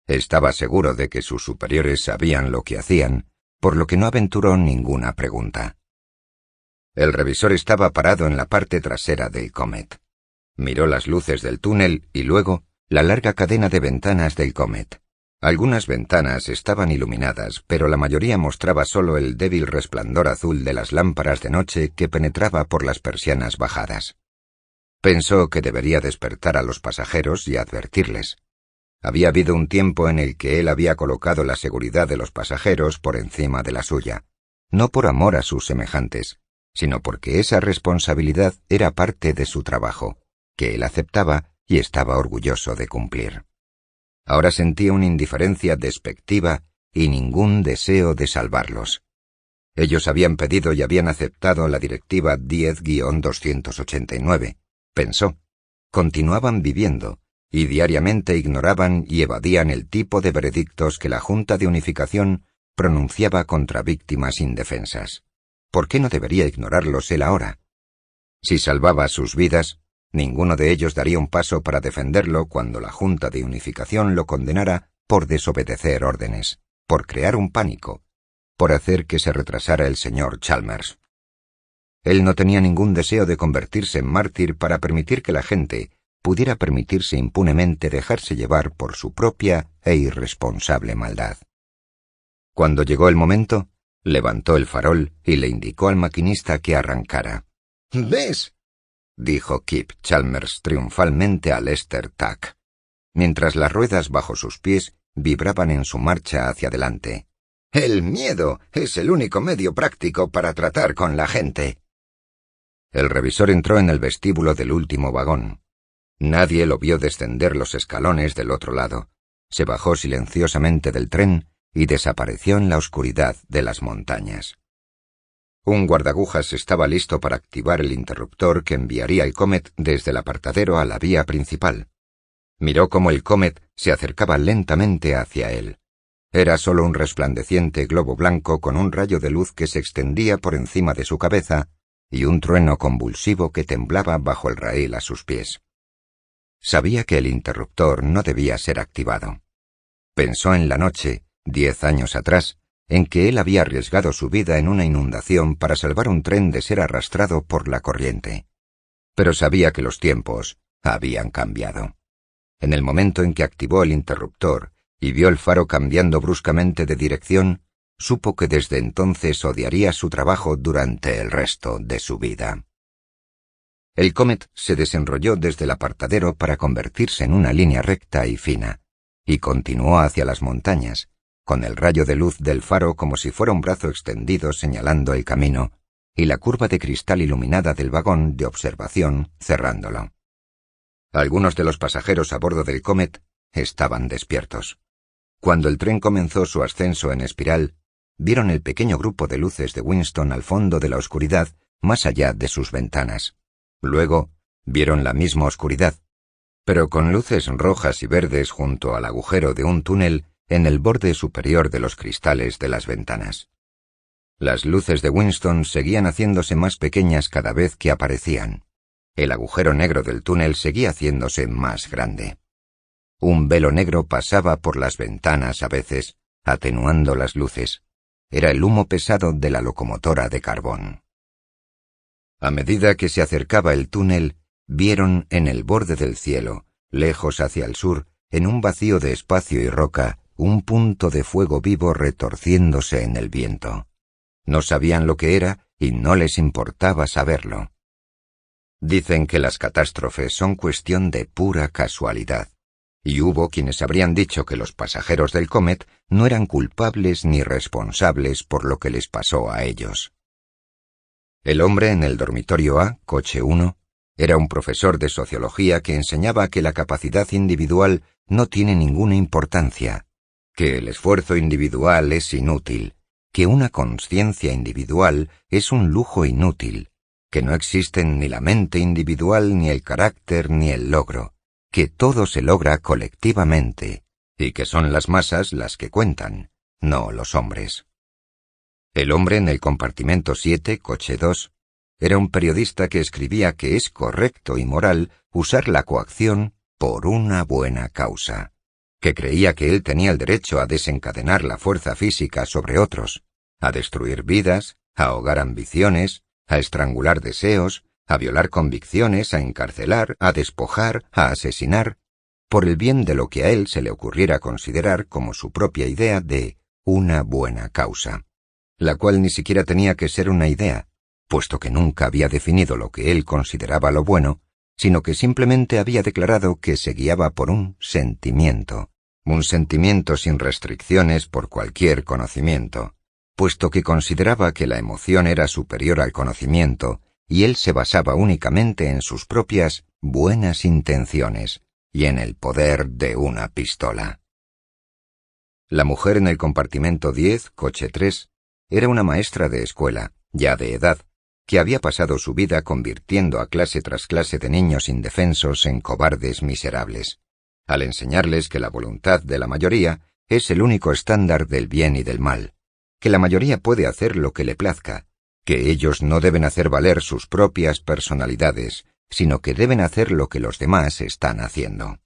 Estaba seguro de que sus superiores sabían lo que hacían, por lo que no aventuró ninguna pregunta. El revisor estaba parado en la parte trasera del Comet. Miró las luces del túnel y luego la larga cadena de ventanas del Comet. Algunas ventanas estaban iluminadas, pero la mayoría mostraba solo el débil resplandor azul de las lámparas de noche que penetraba por las persianas bajadas. Pensó que debería despertar a los pasajeros y advertirles. Había habido un tiempo en el que él había colocado la seguridad de los pasajeros por encima de la suya, no por amor a sus semejantes, sino porque esa responsabilidad era parte de su trabajo, que él aceptaba y estaba orgulloso de cumplir. Ahora sentía una indiferencia despectiva y ningún deseo de salvarlos. Ellos habían pedido y habían aceptado la directiva 10-289, pensó. Continuaban viviendo, y diariamente ignoraban y evadían el tipo de veredictos que la Junta de Unificación pronunciaba contra víctimas indefensas. ¿Por qué no debería ignorarlos él ahora? Si salvaba sus vidas, ninguno de ellos daría un paso para defenderlo cuando la Junta de Unificación lo condenara por desobedecer órdenes, por crear un pánico, por hacer que se retrasara el señor Chalmers. Él no tenía ningún deseo de convertirse en mártir para permitir que la gente pudiera permitirse impunemente dejarse llevar por su propia e irresponsable maldad. Cuando llegó el momento, levantó el farol y le indicó al maquinista que arrancara. «¿Ves?», dijo Kip Chalmers triunfalmente a Lester Tuck, mientras las ruedas bajo sus pies vibraban en su marcha hacia adelante. «El miedo es el único medio práctico para tratar con la gente». El revisor entró en el vestíbulo del último vagón. Nadie lo vio descender los escalones del otro lado. Se bajó silenciosamente del tren y desapareció en la oscuridad de las montañas. Un guardagujas estaba listo para activar el interruptor que enviaría el Comet desde el apartadero a la vía principal. Miró cómo el Comet se acercaba lentamente hacia él. Era solo un resplandeciente globo blanco con un rayo de luz que se extendía por encima de su cabeza y un trueno convulsivo que temblaba bajo el raíl a sus pies. Sabía que el interruptor no debía ser activado. Pensó en la noche, 10 años atrás, en que él había arriesgado su vida en una inundación para salvar un tren de ser arrastrado por la corriente. Pero sabía que los tiempos habían cambiado. En el momento en que activó el interruptor y vio el faro cambiando bruscamente de dirección, supo que desde entonces odiaría su trabajo durante el resto de su vida. El Comet se desenrolló desde el apartadero para convertirse en una línea recta y fina, y continuó hacia las montañas, con el rayo de luz del faro como si fuera un brazo extendido señalando el camino, y la curva de cristal iluminada del vagón de observación cerrándolo. Algunos de los pasajeros a bordo del Comet estaban despiertos. Cuando el tren comenzó su ascenso en espiral, vieron el pequeño grupo de luces de Winston al fondo de la oscuridad más allá de sus ventanas. Luego, vieron la misma oscuridad, pero con luces rojas y verdes junto al agujero de un túnel en el borde superior de los cristales de las ventanas. Las luces de Winston seguían haciéndose más pequeñas cada vez que aparecían. El agujero negro del túnel seguía haciéndose más grande. Un velo negro pasaba por las ventanas a veces, atenuando las luces. Era el humo pesado de la locomotora de carbón. A medida que se acercaba el túnel, vieron en el borde del cielo, lejos hacia el sur, en un vacío de espacio y roca, un punto de fuego vivo retorciéndose en el viento. No sabían lo que era y no les importaba saberlo. Dicen que las catástrofes son cuestión de pura casualidad, y hubo quienes habrían dicho que los pasajeros del Comet no eran culpables ni responsables por lo que les pasó a ellos. El hombre en el dormitorio A, coche 1, era un profesor de sociología que enseñaba que la capacidad individual no tiene ninguna importancia, que el esfuerzo individual es inútil, que una conciencia individual es un lujo inútil, que no existen ni la mente individual ni el carácter ni el logro, que todo se logra colectivamente, y que son las masas las que cuentan, no los hombres. El hombre en el compartimento 7, coche 2, era un periodista que escribía que es correcto y moral usar la coacción por una buena causa, que creía que él tenía el derecho a desencadenar la fuerza física sobre otros, a destruir vidas, a ahogar ambiciones, a estrangular deseos, a violar convicciones, a encarcelar, a despojar, a asesinar, por el bien de lo que a él se le ocurriera considerar como su propia idea de una buena causa, la cual ni siquiera tenía que ser una idea, puesto que nunca había definido lo que él consideraba lo bueno, sino que simplemente había declarado que se guiaba por un sentimiento sin restricciones por cualquier conocimiento, puesto que consideraba que la emoción era superior al conocimiento, y él se basaba únicamente en sus propias buenas intenciones y en el poder de una pistola. La mujer en el compartimento 10, coche 3, era una maestra de escuela, ya de edad, que había pasado su vida convirtiendo a clase tras clase de niños indefensos en cobardes miserables, al enseñarles que la voluntad de la mayoría es el único estándar del bien y del mal, que la mayoría puede hacer lo que le plazca, que ellos no deben hacer valer sus propias personalidades, sino que deben hacer lo que los demás están haciendo.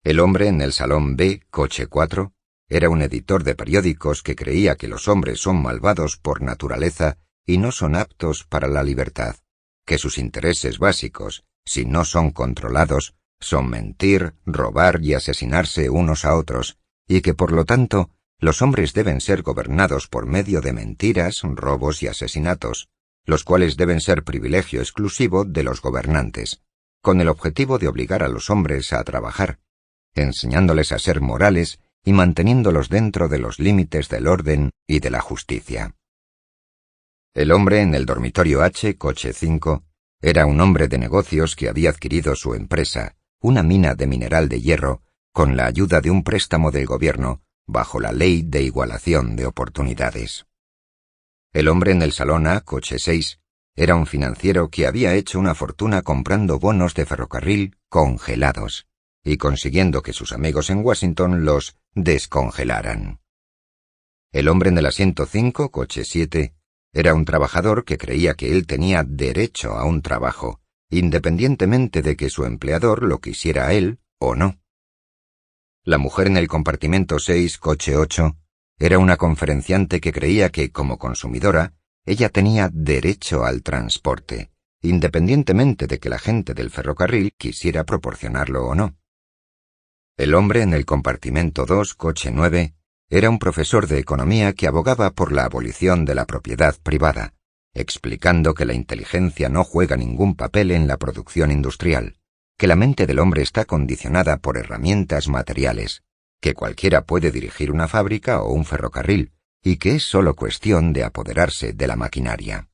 El hombre en el salón B, coche 4, era un editor de periódicos que creía que los hombres son malvados por naturaleza y no son aptos para la libertad, que sus intereses básicos, si no son controlados, son mentir, robar y asesinarse unos a otros, y que por lo tanto los hombres deben ser gobernados por medio de mentiras, robos y asesinatos, los cuales deben ser privilegio exclusivo de los gobernantes, con el objetivo de obligar a los hombres a trabajar, enseñándoles a ser morales y manteniéndolos dentro de los límites del orden y de la justicia. El hombre en el dormitorio H, coche 5, era un hombre de negocios que había adquirido su empresa, una mina de mineral de hierro, con la ayuda de un préstamo del gobierno, bajo la ley de igualación de oportunidades. El hombre en el salón A, coche 6, era un financiero que había hecho una fortuna comprando bonos de ferrocarril congelados y consiguiendo que sus amigos en Washington los descongelaran. El hombre en el asiento 5, coche 7, era un trabajador que creía que él tenía derecho a un trabajo, independientemente de que su empleador lo quisiera a él o no. La mujer en el compartimento 6, coche 8, era una conferenciante que creía que, como consumidora, ella tenía derecho al transporte, independientemente de que la gente del ferrocarril quisiera proporcionarlo o no. El hombre en el compartimento 2, coche 9, era un profesor de economía que abogaba por la abolición de la propiedad privada, explicando que la inteligencia no juega ningún papel en la producción industrial, que la mente del hombre está condicionada por herramientas materiales, que cualquiera puede dirigir una fábrica o un ferrocarril, y que es solo cuestión de apoderarse de la maquinaria.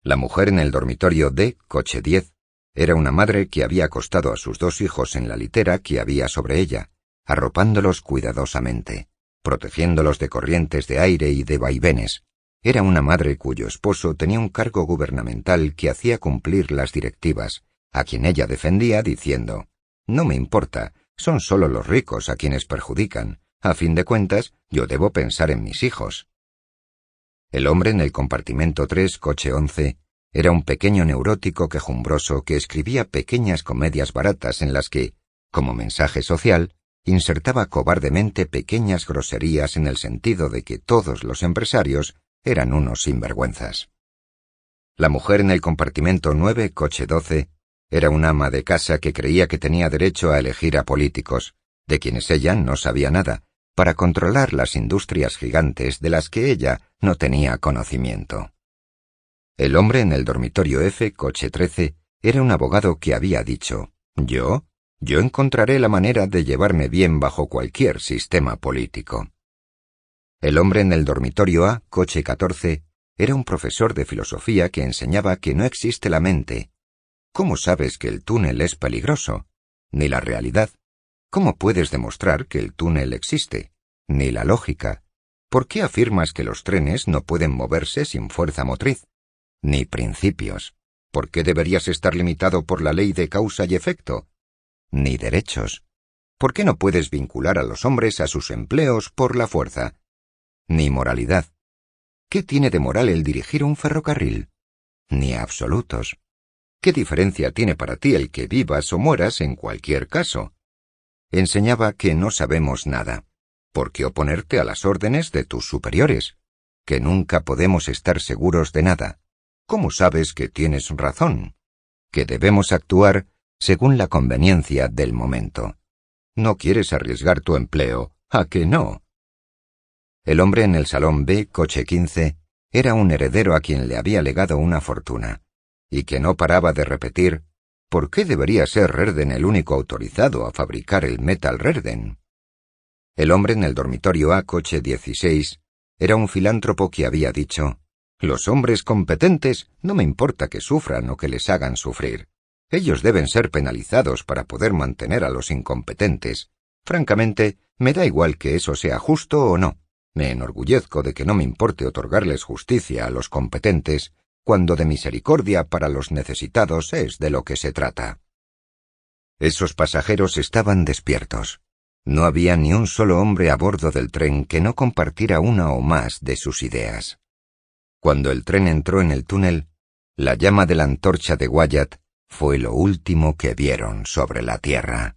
La mujer en el dormitorio D, coche 10, era una madre que había acostado a sus 2 hijos en la litera que había sobre ella, arropándolos cuidadosamente, protegiéndolos de corrientes de aire y de vaivenes. Era una madre cuyo esposo tenía un cargo gubernamental que hacía cumplir las directivas, a quien ella defendía diciendo: «No me importa, son solo los ricos a quienes perjudican. A fin de cuentas, yo debo pensar en mis hijos». El hombre en el compartimento 3, coche 11, era un pequeño neurótico quejumbroso que escribía pequeñas comedias baratas en las que, como mensaje social, insertaba cobardemente pequeñas groserías en el sentido de que todos los empresarios eran unos sinvergüenzas. La mujer en el compartimento 9, coche 12, era una ama de casa que creía que tenía derecho a elegir a políticos, de quienes ella no sabía nada, para controlar las industrias gigantes de las que ella no tenía conocimiento. El hombre en el dormitorio F, coche 13, era un abogado que había dicho: «Yo encontraré la manera de llevarme bien bajo cualquier sistema político». El hombre en el dormitorio A, coche 14, era un profesor de filosofía que enseñaba que no existe la mente. ¿Cómo sabes que el túnel es peligroso? Ni la realidad. ¿Cómo puedes demostrar que el túnel existe? Ni la lógica. ¿Por qué afirmas que los trenes no pueden moverse sin fuerza motriz? Ni principios. ¿Por qué deberías estar limitado por la ley de causa y efecto? Ni derechos. ¿Por qué no puedes vincular a los hombres a sus empleos por la fuerza? Ni moralidad. ¿Qué tiene de moral el dirigir un ferrocarril? Ni absolutos. ¿Qué diferencia tiene para ti el que vivas o mueras en cualquier caso? Enseñaba que no sabemos nada. ¿Por qué oponerte a las órdenes de tus superiores? Que nunca podemos estar seguros de nada. ¿Cómo sabes que tienes razón? Que debemos actuar según la conveniencia del momento. ¿No quieres arriesgar tu empleo? ¿A que no? El hombre en el salón B, coche 15, era un heredero a quien le había legado una fortuna, y que no paraba de repetir: ¿por qué debería ser Rerden el único autorizado a fabricar el metal Rerden? El hombre en el dormitorio A, coche 16, era un filántropo que había dicho: «Los hombres competentes no me importa que sufran o que les hagan sufrir. Ellos deben ser penalizados para poder mantener a los incompetentes. Francamente, me da igual que eso sea justo o no. Me enorgullezco de que no me importe otorgarles justicia a los competentes, cuando de misericordia para los necesitados es de lo que se trata». Esos pasajeros estaban despiertos. No había ni un solo hombre a bordo del tren que no compartiera una o más de sus ideas. Cuando el tren entró en el túnel, la llama de la antorcha de Wyatt fue lo último que vieron sobre la tierra.